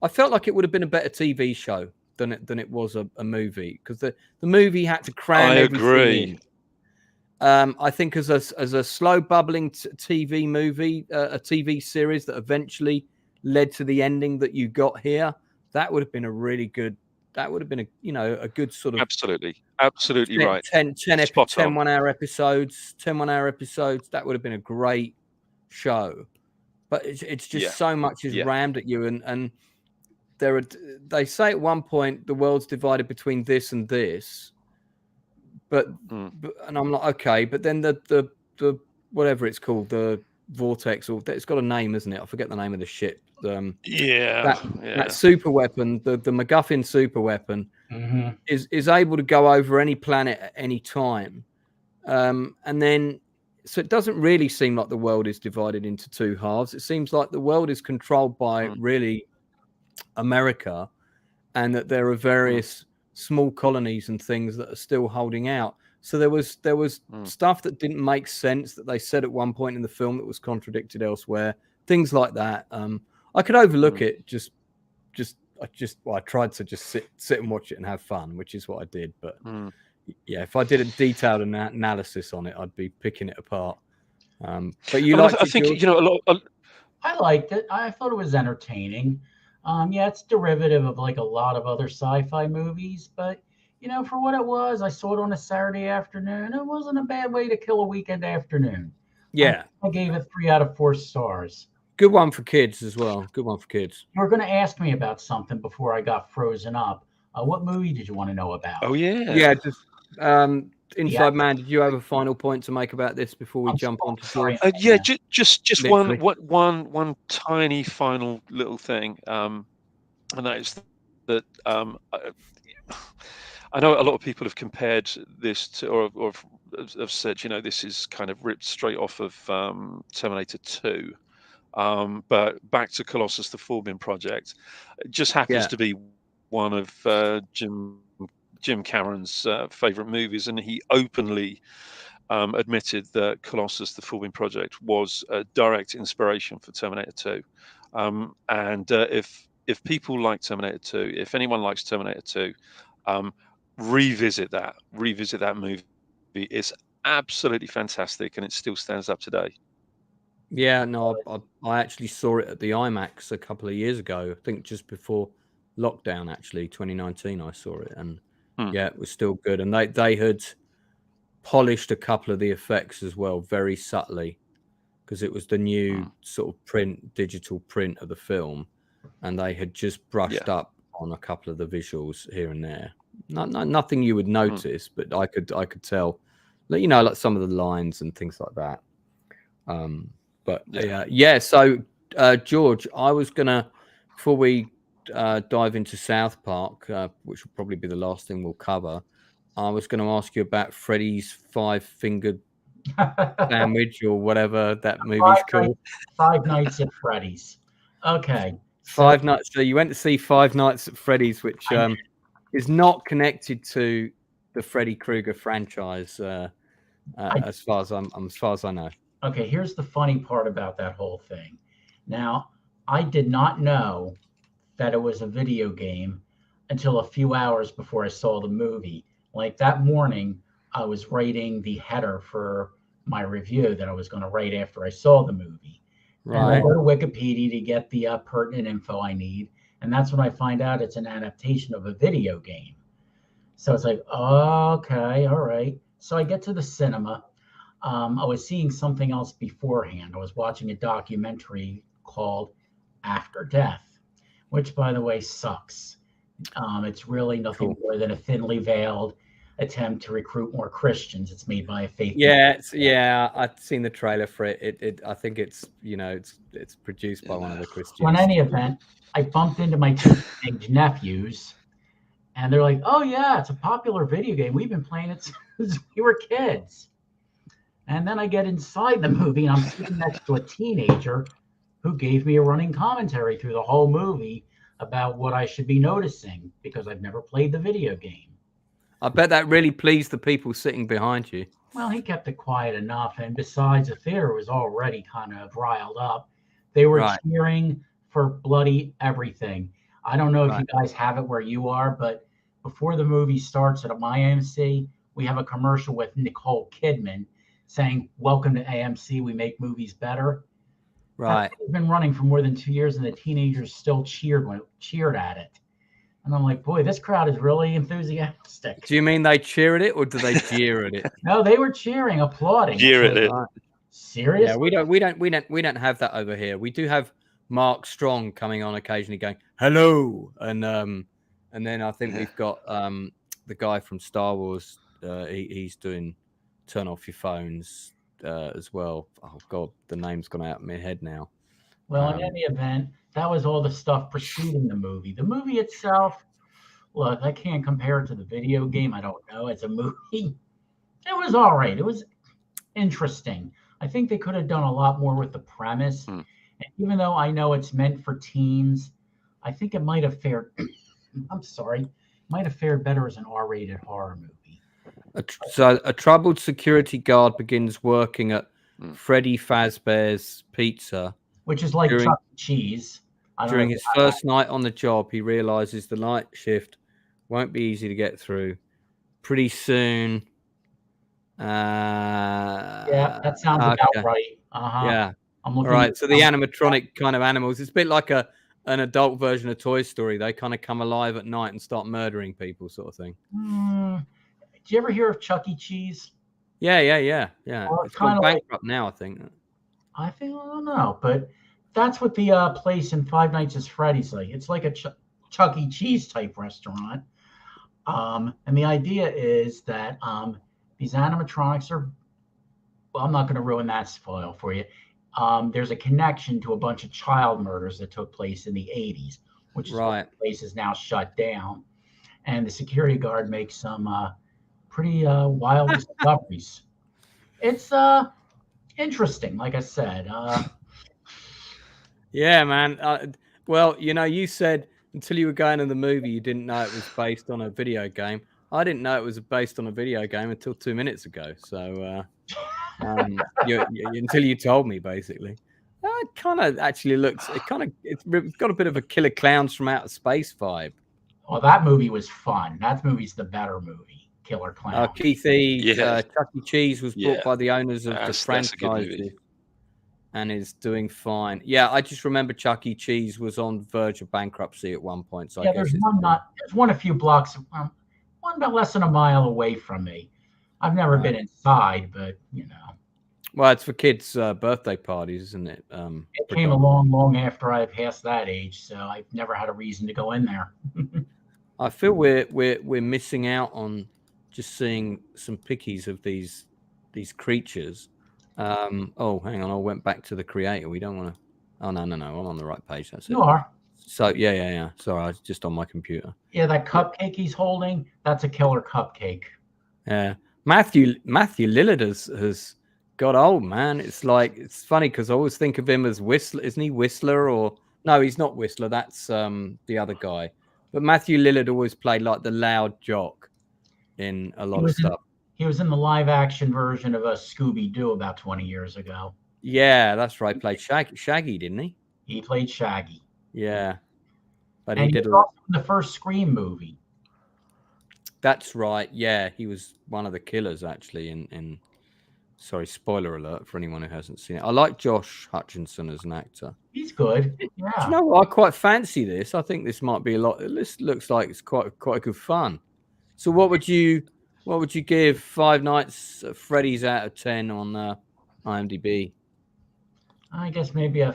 I felt like it would have been a better TV show than it was a movie, because the movie had to cram everything in. I think as a slow bubbling TV movie, a TV series that eventually led to the ending that you got here, that would have been a really good. That would have been a good sort of absolutely 10 right. 10 1-hour episodes. That would have been a great show, but it's just so much is rammed at you, and they say at one point the world's divided between this and this, but and I'm like, okay, but then the whatever it's called, the vortex, or it's got a name, isn't it? I forget the name of the ship. That super weapon, the MacGuffin super weapon, is able to go over any planet at any time, and then so it doesn't really seem like the world is divided into two halves. It seems like the world is controlled by really America, and that there are various small colonies and things that are still holding out. So there was stuff that didn't make sense that they said at one point in the film that was contradicted elsewhere. Things like that. I could overlook it. I tried to just sit and watch it and have fun, which is what I did. But yeah, if I did a detailed analysis on it, I'd be picking it apart. But you liked it, I think, George? you know, I liked it. I thought it was entertaining. It's derivative of like a lot of other sci-fi movies, but you know, for what it was, I saw it on a Saturday afternoon. It wasn't a bad way to kill a weekend afternoon. Yeah, I gave it 3 out of 4 stars. Good one for kids as well. Good one for kids. You were going to ask me about something before I got frozen up. What movie did you want to know about? Oh yeah, yeah. Just Inside Man. Did you have a final point to make about this before we jump on to story? Just one tiny final little thing, and that is that I know a lot of people have compared this to, or have said, you know, this is kind of ripped straight off of Terminator 2. But back to Colossus, the Forbin project, it just happens to be one of Jim Cameron's favorite movies, and he openly admitted that Colossus, the Forbin project, was a direct inspiration for Terminator 2. And if people like Terminator 2, if anyone likes Terminator 2, revisit that movie. It's absolutely fantastic, and it still stands up today. Yeah, no, I actually saw it at the IMAX a couple of years ago. I think just before lockdown, actually, 2019. I saw it, and yeah, it was still good. And they had polished a couple of the effects as well, very subtly, because it was the new sort of digital print of the film, and they had just brushed up on a couple of the visuals here and there. Nothing you would notice, but I could tell, you know, like some of the lines and things like that. So George, I was gonna, before we dive into South Park, which will probably be the last thing we'll cover, I was going to ask you about Freddy's 5-fingered sandwich, or whatever that movie's called. 5 Nights at Freddy's. Okay, Five Nights. So you went to see Five Nights at Freddy's, which is not connected to the Freddy Krueger franchise, as far as I know. Okay, here's the funny part about that whole thing. Now, I did not know that it was a video game until a few hours before I saw the movie. Like that morning, I was writing the header for my review that I was going to write after I saw the movie. Right. And I go to Wikipedia to get the pertinent info I need. And that's when I find out it's an adaptation of a video game. So it's like, oh, okay, all right. So I get to the cinema. I was seeing something else beforehand. I was watching a documentary called After Death, which, by the way, sucks. It's really nothing more than a thinly veiled attempt to recruit more Christians. It's made by a faith. Yeah, I've seen the trailer for it. I think it's it's produced by one of the Christians. Well, in any event, I bumped into my two teenage nephews, and they're like, "Oh yeah, it's a popular video game. We've been playing it since we were kids." And then I get inside the movie, and I'm sitting next to a teenager who gave me a running commentary through the whole movie about what I should be noticing because I've never played the video game. I bet that really pleased the people sitting behind you. Well, he kept it quiet enough. And besides, the theater was already kind of riled up. They were cheering for bloody everything. I don't know if you guys have it where you are, but before the movie starts at my AMC, we have a commercial with Nicole Kidman saying, "Welcome to AMC. We make movies better." Right. It's been running for more than 2 years, and the teenagers still cheered at it. And I'm like, boy, this crowd is really enthusiastic. Do you mean they cheer at it, or do they jeer at it? No, they were cheering, applauding. Jeer at it. Seriously? Yeah, we don't have that over here. We do have Mark Strong coming on occasionally, going hello, and then I think we've got the guy from Star Wars. He's doing turn off your phones as well. Oh God, the name's gone out of my head now. Well, in any event, that was all the stuff preceding the movie. The movie itself, look, I can't compare it to the video game. I don't know. It's a movie. It was all right. It was interesting. I think they could have done a lot more with the premise. And even though I know it's meant for teens, I think it might have fared, might have fared better as an R-rated horror movie. So a troubled security guard begins working at Freddy Fazbear's Pizza, which is like Chuck E. Cheese. During his first night on the job, he realizes the night shift won't be easy to get through. Pretty soon. Yeah, that sounds about right. Yeah. All right. So the animatronic kind of animals, it's a bit like an adult version of Toy Story. They kind of come alive at night and start murdering people, sort of thing. Did you ever hear of Chuck E. Cheese? Yeah. Well, it's gone bankrupt now, I think. I don't know, but that's what the place in Five Nights at Freddy's like. It's like a Chuck E. Cheese type restaurant. And the idea is that these animatronics are, well, I'm not going to ruin that spoil for you. There's a connection to a bunch of child murders that took place in the 80s, which is why the place is now shut down. And the security guard makes some pretty wild discoveries. It's interesting, like I said. Yeah, man. Well, you said until you were going to the movie, you didn't know it was based on a video game. I didn't know it was based on a video game until 2 minutes ago. So until you told me, basically, it kind of actually looks. It's got a bit of a Killer Clowns from Outer Space vibe. Well, that movie was fun. That movie's the better movie, Killer Clowns. Chuck E. Cheese was bought by the owners of the franchise and is doing fine. Yeah, I just remember Chuck E. Cheese was on the verge of bankruptcy at one point. So I guess there's one a few blocks, one about less than a mile away from me. I've never been inside, but Well, it's for kids' birthday parties, isn't it? It came along long after I passed that age, so I've never had a reason to go in there. I feel we're missing out on just seeing some pickies of these creatures. Oh, hang on, I went back to the creator. We don't want to. Oh no, I'm on the right page. That's you are. So yeah. Sorry, I was just on my computer. Yeah, that cupcake he's holding, that's a killer cupcake. Yeah, Matthew Lillard has got old, man. It's funny because I always think of him as Whistler. Isn't he Whistler or No, he's not Whistler. That's the other guy. But Matthew Lillard always played like the loud jock in a lot of stuff. He was in the live action version of a Scooby-Doo about 20 years ago. Yeah, that's right. Played Shaggy, didn't he? He played Shaggy. Yeah. But And he did was also in the first Scream movie. That's right. Yeah, he was one of the killers actually in sorry, spoiler alert for anyone who hasn't seen it. I like Josh Hutcherson as an actor. He's good. Yeah. Do you know what? I quite fancy this. I think this might be a lot. This looks like it's quite good fun. So what would you give Five Nights at Freddy's out of 10 on IMDb? I guess maybe a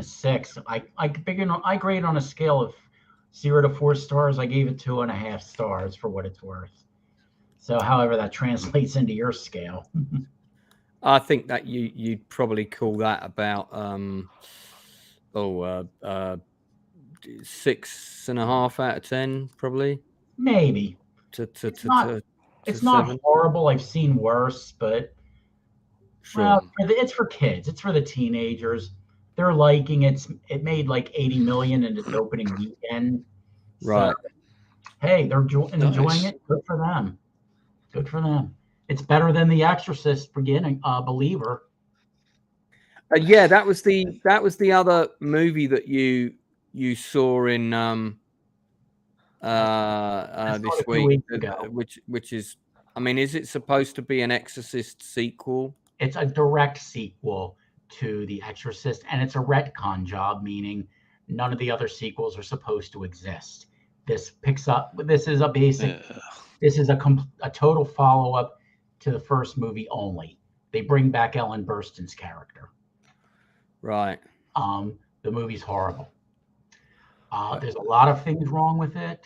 6. I grade on a scale of 0 to 4 stars. I gave it 2.5 stars for what it's worth. So however that translates into your scale. I think that you'd probably call that about 6.5 out of 10, probably. Maybe. It's not horrible. I've seen worse, but sure. Well, it's for kids. It's for the teenagers. They're liking it. It made like 80 million in its opening weekend. Right. So, hey, they're enjoying it. Good for them. Good for them. It's better than The Exorcist Believer. Yeah, that was the other movie that you saw in this week, which is, I mean, is it supposed to be an Exorcist sequel? It's a direct sequel to The Exorcist, and it's a retcon job, meaning none of the other sequels are supposed to exist. This picks up. This is a basic. Yeah. This is a total follow-up to the first movie only. They bring back Ellen Burstyn's character. Right. The movie's horrible. There's a lot of things wrong with it.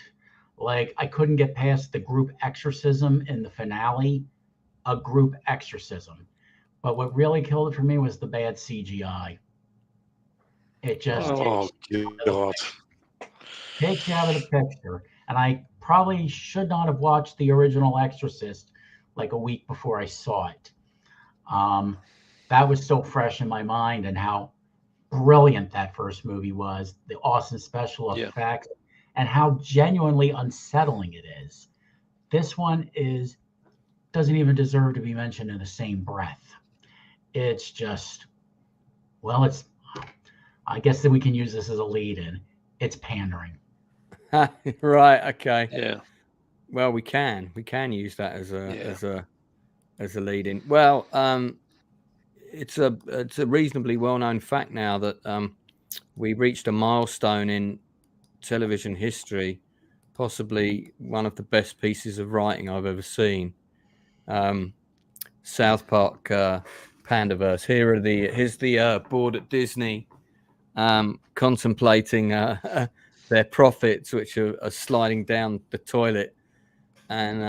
Like, I couldn't get past the group exorcism in the finale. A group exorcism. But what really killed it for me was the bad CGI. It just takes you out of the picture. And I probably should not have watched the original Exorcist like a week before I saw it. That was so fresh in my mind, and how brilliant that first movie was, the awesome special effects, and how genuinely unsettling it is. This one doesn't even deserve to be mentioned in the same breath. It's just, well, I guess that we can use this as a lead-in. It's pandering. Right. Okay. Yeah. Well, we can use that as a lead-in. Well, it's a reasonably well-known fact now that we reached a milestone in television history, possibly one of the best pieces of writing I've ever seen. South Park Pandaverse. Here's the board at Disney contemplating their profits, which are sliding down the toilet, and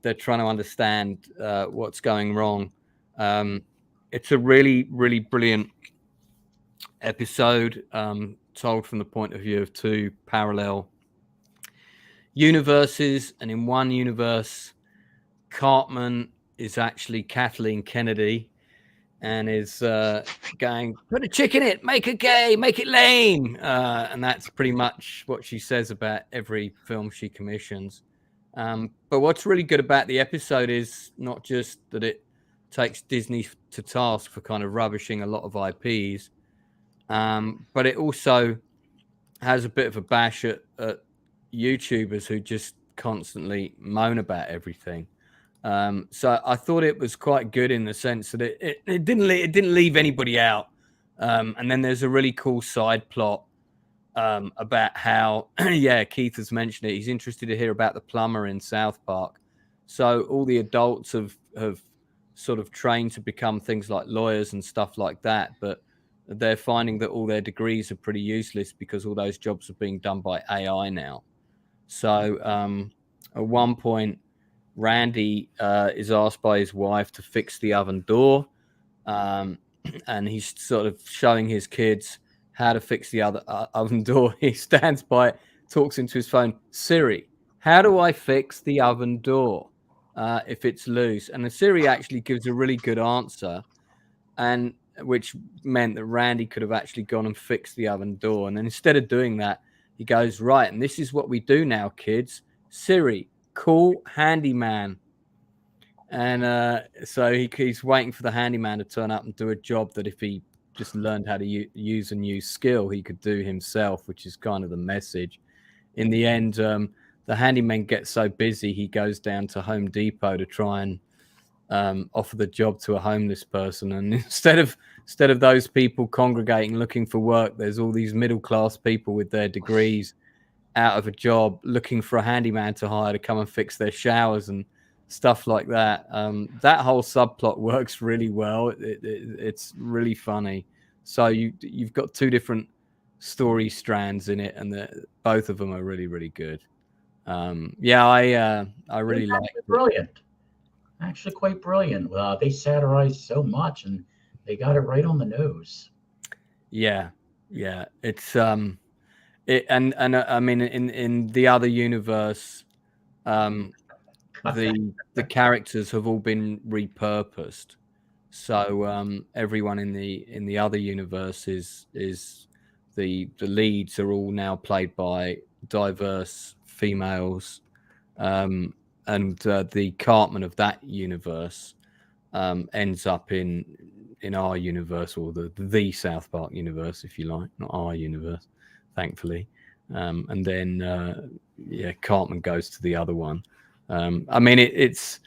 they're trying to understand what's going wrong. It's a really, really brilliant episode, told from the point of view of two parallel universes. And in one universe, Cartman is actually Kathleen Kennedy and is going, put a chick in it, make it gay, make it lame. And that's pretty much what she says about every film she commissions. But what's really good about the episode is not just that it takes Disney to task for kind of rubbishing a lot of IPs, but it also has a bit of a bash at YouTubers who just constantly moan about everything. So I thought it was quite good in the sense that it didn't leave anybody out. And then there's a really cool side plot about how, Keith has mentioned it. He's interested to hear about the plumber in South Park. So all the adults have sort of trained to become things like lawyers and stuff like that, but they're finding that all their degrees are pretty useless because all those jobs are being done by AI now. So at one point, Randy is asked by his wife to fix the oven door, and he's sort of showing his kids how to fix the oven door. He stands by it, talks into his phone, Siri, how do I fix the oven door if it's loose? And the Siri actually gives a really good answer. And which meant that Randy could have actually gone and fixed the oven door. And then instead of doing that, he goes, right, and this is what we do now, kids. Siri, call handyman. And so he's waiting for the handyman to turn up and do a job that if he just learned how to use a new skill, he could do himself, which is kind of the message. In the end, the handyman gets so busy, he goes down to Home Depot to try and offer the job to a homeless person. And instead of those people congregating looking for work, there's all these middle-class people with their degrees out of a job looking for a handyman to hire to come and fix their showers and stuff like that. That whole subplot works really well. It's really funny. So you've got two different story strands in it, and both of them are really, really good. I really like it. Brilliant. Actually quite brilliant. They satirized so much and they got it right on the nose. Yeah. It's I mean, in the other universe, the characters have all been repurposed. So everyone in the other universe is the leads are all now played by diverse females. And the Cartman of that universe ends up in our universe, or the South Park universe, if you like, not our universe, thankfully. And then Cartman goes to the other one. I mean, it's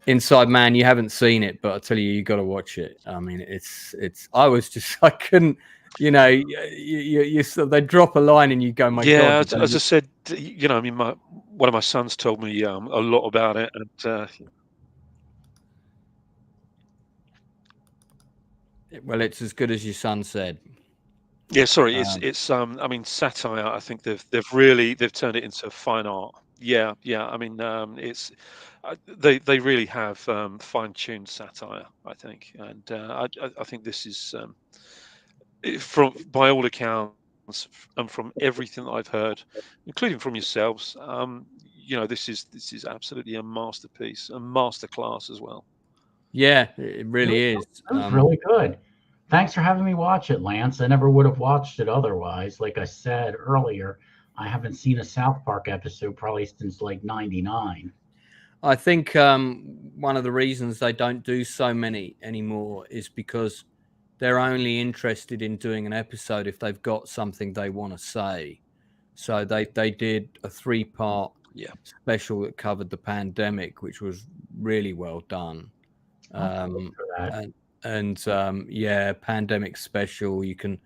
Inside Man. You haven't seen it, but I tell you got to watch it. I mean, it's. I couldn't. You know, you they drop a line and you go, my God. Yeah, as I said, you know, I mean, one of my sons told me a lot about it, and well, it's as good as your son said. Yeah, sorry, it's I mean, satire. I think they've turned it into fine art. Yeah. I mean, it's they really have fine-tuned satire, I think, and I think this is from, by all accounts, and from everything that I've heard, including from yourselves, you know, this is absolutely a masterpiece, a masterclass as well. Yeah, it really is. It was really good. Thanks for having me watch it, Lance. I never would have watched it otherwise. Like I said earlier, I haven't seen a South Park episode probably since like '99. I think one of the reasons they don't do so many anymore is because they're only interested in doing an episode if they've got something they want to say. So they did a 3-part special that covered the pandemic, which was really well done. Pandemic special, you can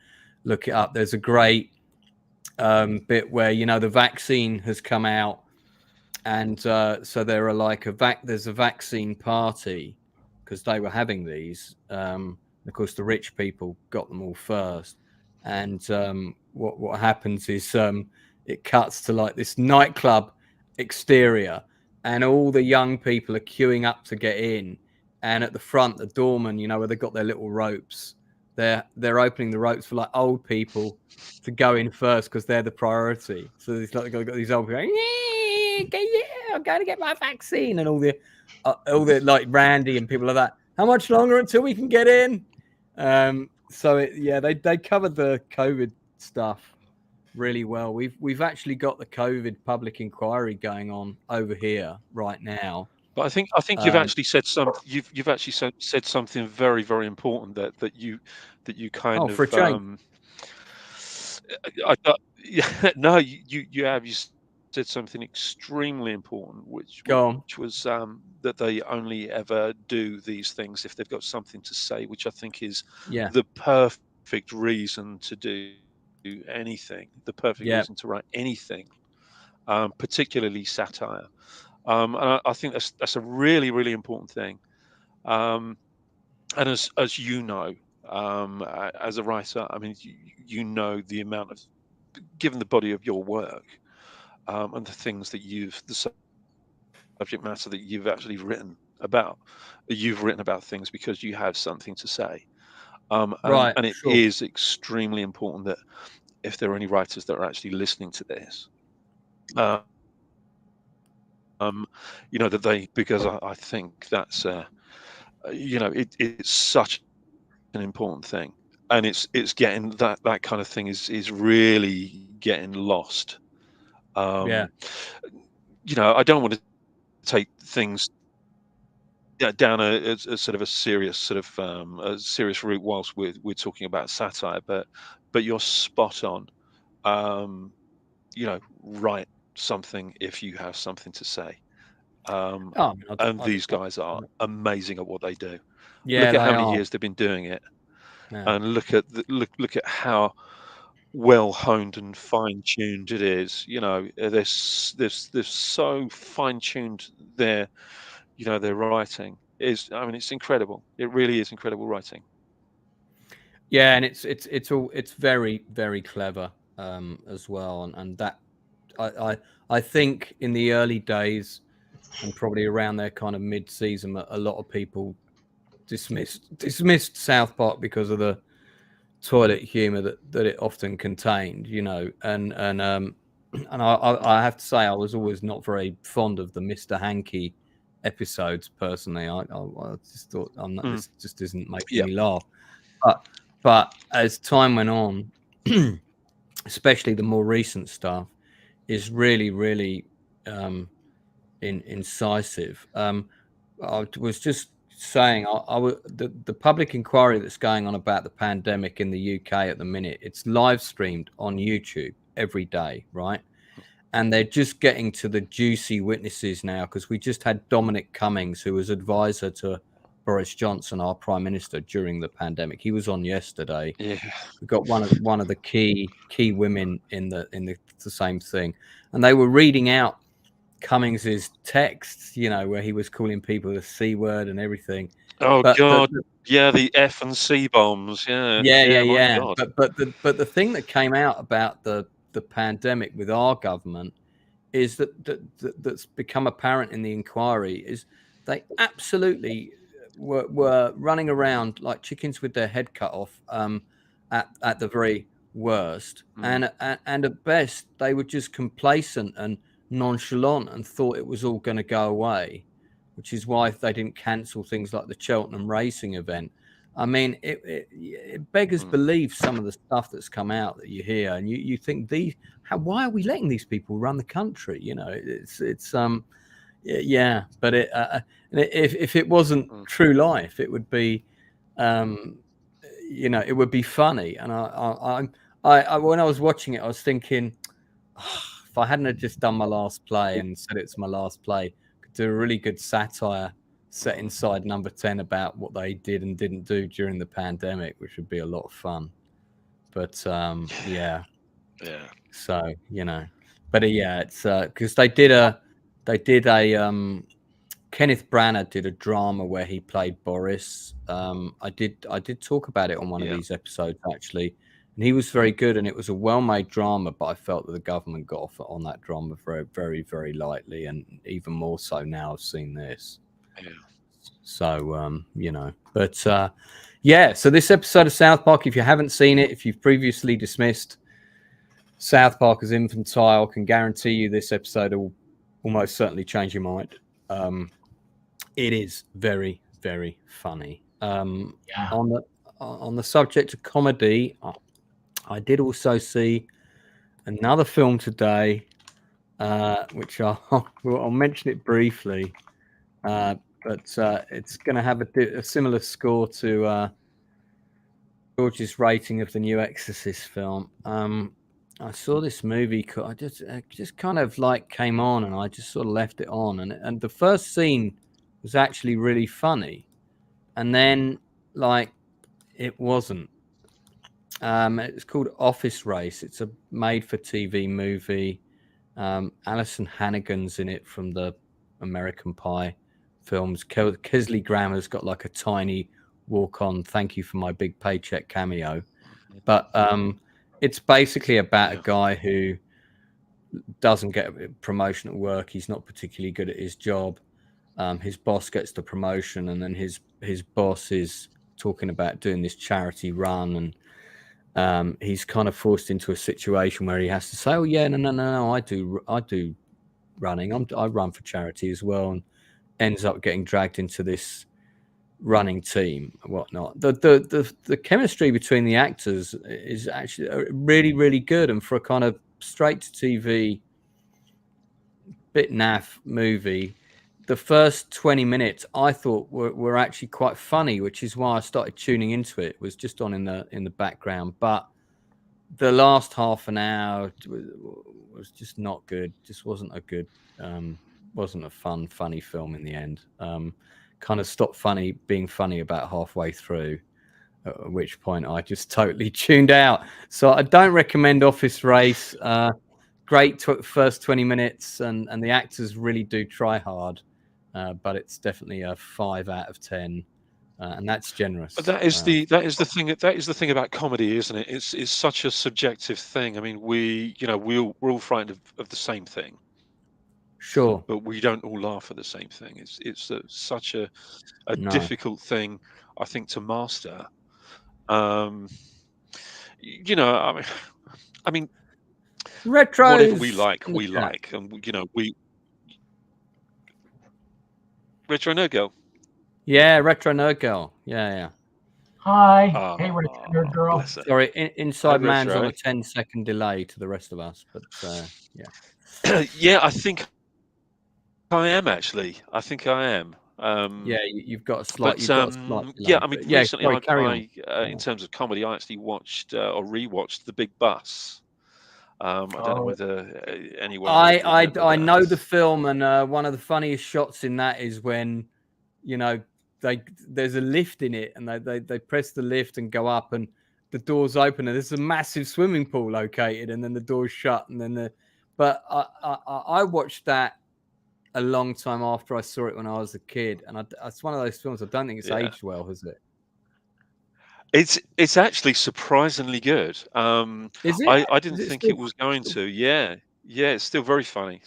look it up. There's a great bit where, you know, the vaccine has come out, and so there are like there's a vaccine party because they were having these. Of course, the rich people got them all first, and what happens is it cuts to like this nightclub exterior, and all the young people are queuing up to get in. And at the front, the doorman, you know, where they've got their little ropes, they're opening the ropes for like old people to go in first because they're the priority. So it's like they've got these old people going, I'm going to get my vaccine, and all the like Randy and people like that. How much longer until we can get in? They covered the COVID stuff really well. We've actually got the COVID public inquiry going on over here right now. But I think you've actually said you've actually said something very, very important that you kind of for a change. You have said something extremely important, which was that they only ever do these things if they've got something to say, which I think is the perfect reason to do anything, the perfect reason to write anything, particularly satire. And I think that's a really, really important thing. And as you know, as a writer, I mean, you know the amount of, given the body of your work, and the things that the subject matter that you've actually written about. You've written about things because you have something to say. And it is extremely important that if there are any writers that are actually listening to this, you know, that because I think that's, you know, it's such an important thing, and it's getting that kind of thing is really getting lost. Yeah. You know, I don't want to take things down a sort of a serious route whilst we're talking about satire, but you're spot on. You know, write something if you have something to say. Oh, I mean, And these guys are amazing at what they do. Yeah, Look at they how many are. years they've been doing it, Yeah. and look at how well honed and fine tuned it is. You know, they're so fine tuned. Their, you know, their writing is. I mean, it's incredible. It really is incredible writing. Yeah, and it's very, very clever as well, and that I think in the early days and probably around their kind of mid-season, a lot of people dismissed South Park because of the toilet humor that it often contained, you know, and I have to say I was always not very fond of the Mr. Hanky episodes personally. I just thought this just isn't making me laugh, but as time went on, especially the more recent stuff, is really incisive. I was just saying, the public inquiry that's going on about the pandemic in the UK at the minute, it's live streamed on YouTube every day, right? And they're just getting to the juicy witnesses now, because we just had Dominic Cummings, who was advisor to Boris Johnson, our prime minister, during the pandemic. He was on yesterday. Yeah, we got one of the key women in the same thing, and they were reading out Cummings's texts, you know, where he was calling people the C word and everything. Oh God, yeah, the F and C bombs, yeah. God. But the thing that came out about the pandemic with our government is that's become apparent in the inquiry is they absolutely were running around like chickens with their head cut off at the very worst, and at best they were just complacent and nonchalant and thought it was all going to go away, which is why they didn't cancel things like the Cheltenham racing event. I mean, it beggars belief, some of the stuff that's come out that you hear, and you think why are we letting these people run the country? You know, yeah. But if it wasn't true life, it would be, you know, it would be funny. And I when I was watching it, I was thinking, if I hadn't just done my last play and said it's my last play, I could do a really good satire set inside Number 10 about what they did and didn't do during the pandemic, which would be a lot of fun. But yeah. So, you know, but yeah, it's because they did a Kenneth Branagh did a drama where he played Boris. I did talk about it on one of these episodes actually, and he was very good, and it was a well-made drama. But I felt that the government got off on that drama very, very, very lightly, and even more so now I've seen this. Yeah. So you know, but yeah. So this episode of South Park, if you haven't seen it, if you've previously dismissed South Park as infantile, can guarantee you this episode will almost certainly change your mind. It is very, very funny. On the subject of comedy, I did also see another film today, which I'll mention it briefly, but it's going to have a similar score to George's rating of the new Exorcist film. I saw this movie. I just kind of like came on, and I just sort of left it on, and the first scene was actually really funny, and then like it wasn't. It's called Office Race. It's a made-for-TV movie. Alison Hannigan's in it from the American Pie films. Kesley Grammer's got like a tiny walk-on "Thank you for my big paycheck" cameo, but it's basically about a guy who doesn't get a promotion at work. He's not particularly good at his job. His boss gets the promotion, and then his boss is talking about doing this charity run, and he's kind of forced into a situation where he has to say, "Oh yeah, no, I do running. I run for charity as well," and ends up getting dragged into this running team and whatnot. The chemistry between the actors is actually really, really good, and for a kind of straight to TV bit naff movie, the first 20 minutes I thought were actually quite funny, which is why I started tuning into it. It was just on in the background, but the last half an hour was just not good. Just wasn't a good, wasn't a funny film in the end. Kind of stopped being funny about halfway through, at which point I just totally tuned out. So I don't recommend Office Race. Great first 20 minutes, and the actors really do try hard, but it's definitely a 5 out of 10. And that's generous. But that is the thing about comedy, isn't it? It's such a subjective thing. I mean, we're all frightened of the same thing, Sure, but we don't all laugh at the same thing. It's such a No. difficult thing, I think, to master. I mean, retro. whatever we like, and we Retro Nerd Girl. Yeah, Retro Nerd Girl. Yeah. Hi. Hey, Retro Nerd Girl. Bless her. Sorry, Inside Hi, Man's Retro. on a 10-second delay to the rest of us, but yeah. Yeah, I think I am actually. I think I am. Yeah, you've got a slight. Delay, yeah, I mean, recently, in terms of comedy, I actually watched or rewatched The Big Bus. I don't know whether anyone. I know the film, and one of the funniest shots in that is when, there's a lift in it, and they press the lift and go up, and the doors open, and there's a massive swimming pool located, and then the doors shut, and then But I watched that a long time after I saw it when I was a kid, and it's one of those films I don't think it's aged well, has it? It's actually surprisingly good. Is it? I didn't think it was going to. Yeah, it's still very funny.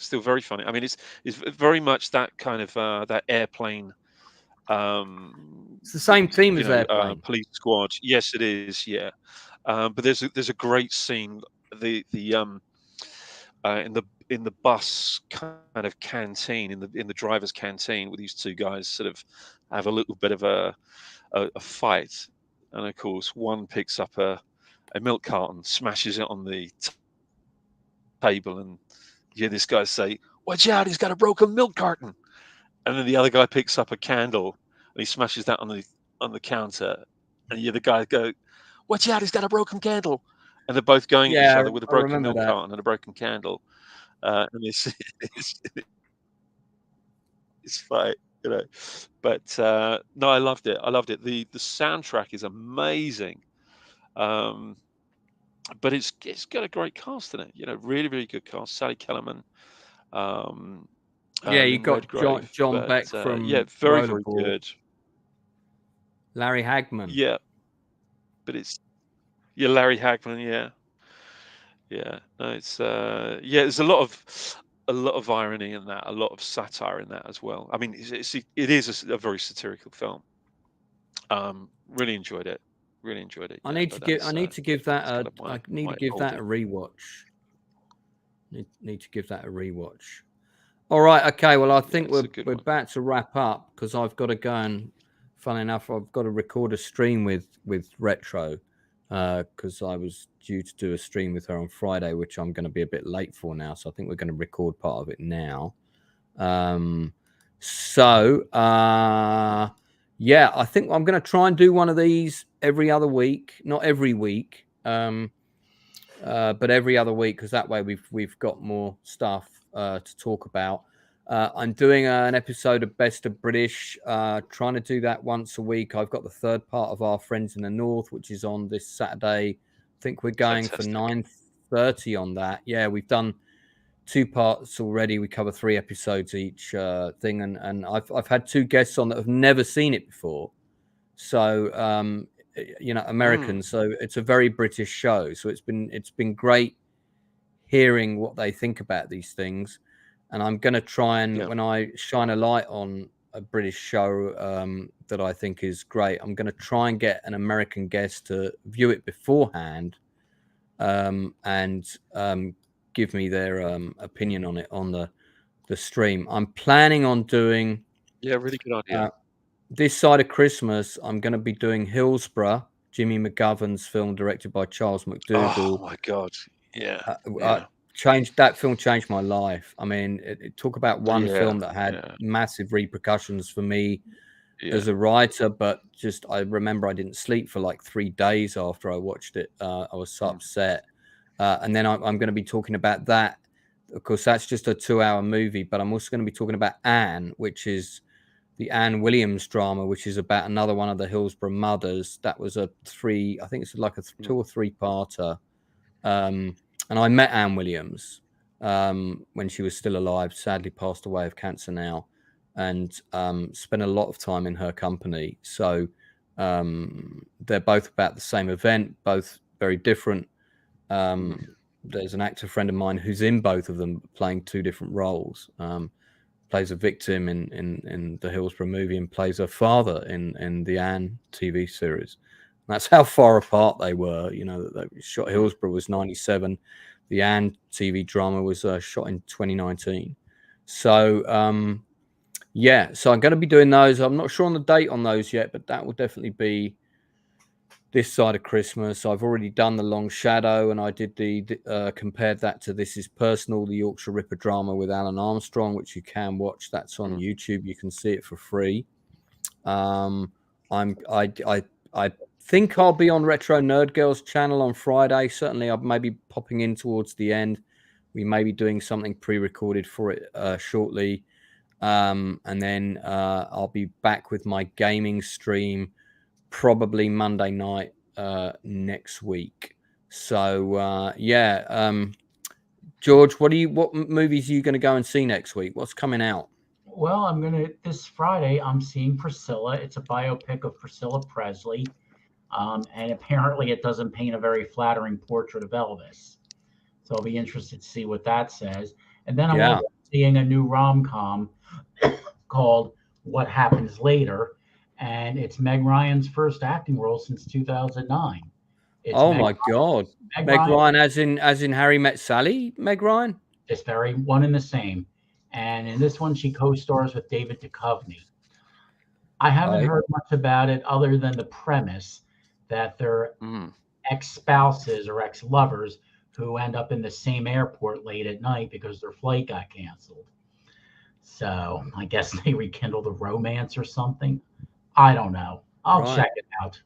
I mean, it's very much that kind of that Airplane. It's the same theme as Airplane. Police Squad. Yes, it is. Yeah, but there's a great scene. In the bus kind of canteen, in the driver's canteen, where these two guys sort of have a little bit of a fight. And of course, one picks up a milk carton, smashes it on the table, and you hear this guy say, "Watch out, he's got a broken milk carton." And then the other guy picks up a candle, and he smashes that on the counter. And you hear the guy go, "Watch out, he's got a broken candle." And they're both going at each other with a broken milk carton and a broken candle. And it's fight. But no, I loved it. The soundtrack is amazing, but it's got a great cast in it. Really, really good cast. Sally Kellerman. You got John Beck from very, very good. Larry Hagman. Yeah, but it's Larry Hagman. Yeah. No, it's there's a lot of irony in that, a lot of satire in that as well. I mean, it is a very satirical film. Really enjoyed it. I need to give that a rewatch. Need to give that a rewatch. All right, okay. Well, I think we're about to wrap up because I've got to go, and funnily enough, I've got to record a stream with Retro because I was due to do a stream with her on Friday, which I'm going to be a bit late for now. So I think we're going to record part of it now. I think I'm going to try and do one of these every other week, not every week, but every other week, because that way we've got more stuff to talk about. I'm doing an episode of Best of British, trying to do that once a week. I've got the third part of Our Friends in the North, which is on this Saturday. I think we're going for 9:30 on that. Yeah, we've done 2 parts already. We cover 3 episodes each thing, and I've had 2 guests on that have never seen it before. So Americans. So it's a very British show. So it's been great hearing what they think about these things. And I'm going to try and when I shine a light on a British show that I think is great, I'm going to try and get an American guest to view it beforehand and give me their opinion on it on the stream. I'm planning on doing really good idea. this side of Christmas, I'm going to be doing Hillsborough, Jimmy McGovern's film directed by Charles McDougall. Oh my God! Yeah, That film changed my life. I mean, it talk about one film that had massive repercussions for me as a writer, but just I remember I didn't sleep for like 3 days after I watched it. I was so upset. And then I'm going to be talking about that. Of course, that's just a 2-hour movie, but I'm also going to be talking about Anne, which is the Anne Williams drama, which is about another one of the Hillsborough mothers. That was I think it's like a 2 or 3-parter. And I met Anne Williams when she was still alive, sadly passed away of cancer now, and spent a lot of time in her company. So they're both about the same event, both very different. There's an actor friend of mine who's in both of them, playing 2 different roles. Plays a victim in the Hillsborough movie and plays her father in the Anne TV series. And that's how far apart they were. You know, that they shot Hillsborough was 97. The Anne TV drama was shot in 2019. So so I'm going to be doing those. I'm not sure on the date on those yet, but that will definitely be this side of Christmas. I've already done The Long Shadow, and I did compared that to This Is Personal, the Yorkshire Ripper drama with Alan Armstrong, which you can watch. That's on YouTube. You can see it for free. I think I'll be on Retro Nerd Girls channel on Friday. Certainly, I'll maybe popping in towards the end. We may be doing something pre-recorded for it shortly. And then I'll be back with my gaming stream probably Monday night next week. So George, what movies are you going to go and see next week? What's coming out? Well, this Friday I'm seeing Priscilla. It's a biopic of Priscilla Presley, and apparently it doesn't paint a very flattering portrait of Elvis. So I'll be interested to see what that says. And then I'm also seeing a new rom-com called What Happens Later. And it's Meg Ryan's first acting role since 2009. My God. Meg Ryan as in Harry Met Sally, Meg Ryan? It's very one and the same. And in this one, she co-stars with David Duchovny. I haven't heard much about it other than the premise that they're ex-spouses or ex-lovers who end up in the same airport late at night because their flight got canceled. So I guess they rekindle the romance or something. I don't know. I'll check it out.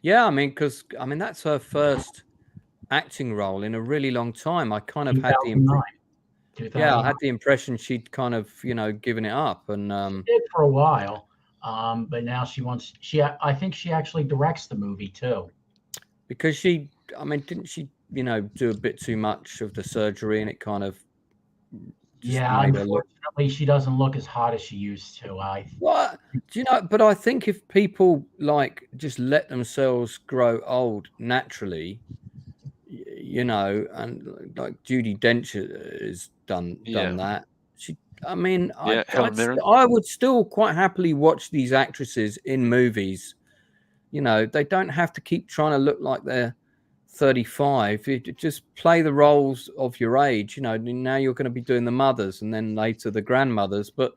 Yeah, because that's her first acting role in a really long time. I kind of had the impression. I had the impression she'd kind of, given it up, and she did for a while. But now I think she actually directs the movie too. Because didn't she, do a bit too much of the surgery, and it kind of unfortunately, she doesn't look as hot as she used to. But I think if people just let themselves grow old naturally, and like Judi Dench has done that. I would still quite happily watch these actresses in movies. They don't have to keep trying to look like they're 35. You just play the roles of your age. Now you're going to be doing the mothers and then later the grandmothers. But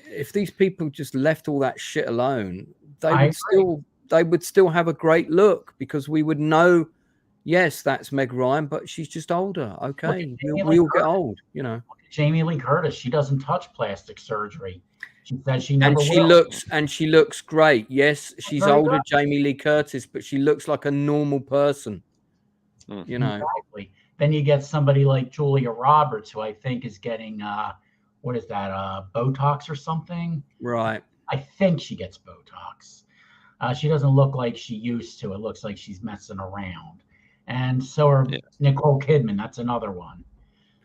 if these people just left all that shit alone, they would still have a great look, because we would know, yes, that's Meg Ryan, but she's just older. Okay, we all get old. Jamie Lee Curtis, she doesn't touch plastic surgery. She said she never and she looks great. Yes, she's older, Jamie Lee Curtis, but she looks like a normal person. Exactly. Then you get somebody like Julia Roberts, who I think is getting Botox or something. Right. I think she gets Botox. She doesn't look like she used to. It looks like she's messing around. And so are Nicole Kidman. That's another one.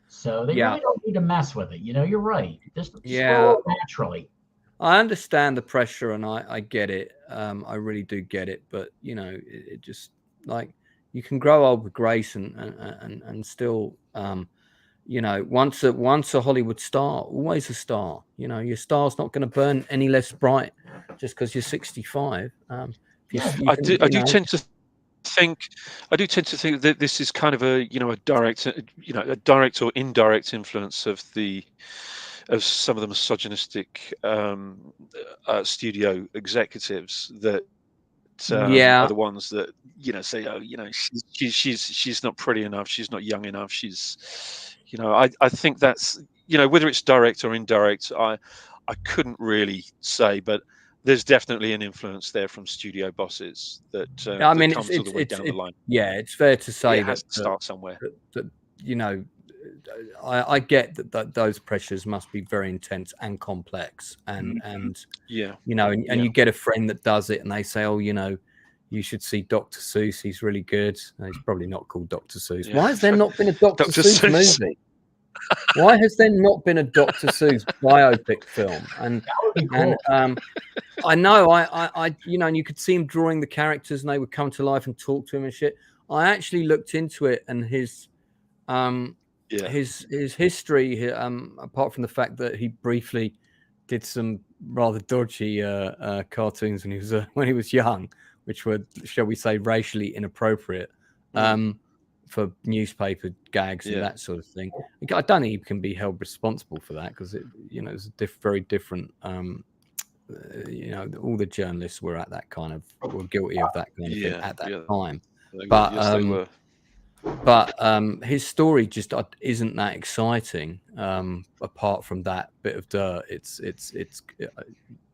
So they really don't need to mess with it. You're right. Just naturally. I understand the pressure, and I get it. I really do get it. But it just you can grow old with grace and still, once a Hollywood star, always a star. Your star's not going to burn any less bright just because you're 65. I do tend to think that this is kind of a direct or indirect influence of the some of the misogynistic studio executives that are the ones that say, oh, she's not pretty enough, she's not young enough, she's I think that's whether it's direct or indirect, I couldn't really say, but there's definitely an influence there from studio bosses that I mean, that comes all the way down the line. Yeah, it's fair to say it has to start somewhere. That I get that those pressures must be very intense and complex, and you get a friend that does it, and they say, oh, you should see Dr. Seuss, he's really good. No, he's probably not called Dr. Seuss. Yeah. Why has there not been a Dr. Seuss movie? Why has there not been a Dr. Seuss biopic film? And I know, and you could see him drawing the characters, and they would come to life and talk to him and shit. I actually looked into it, and his history, apart from the fact that he briefly did some rather dodgy cartoons when he was young, which were, shall we say, racially inappropriate. For newspaper gags and that sort of thing. I don't think he can be held responsible for that, because it's a very different. All the journalists were at that kind of were guilty of that kind of thing at that time. But his story just isn't that exciting. Apart from that bit of dirt,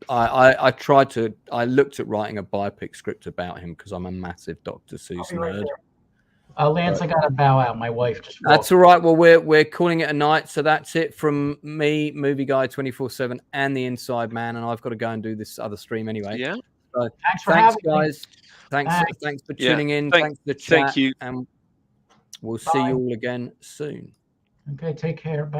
I looked at writing a biopic script about him because I'm a massive Dr. Seuss nerd. Lance, I gotta bow out. My wife just walked. That's all right. Well, we're calling it a night, so that's it from me, Movie Guy 24/7, and the Inside Man, and I've got to go and do this other stream anyway. Yeah. So, thanks guys. Thanks for tuning in. Thanks for the chat. Thank you. And we'll see you all again soon. Okay, take care. Bye.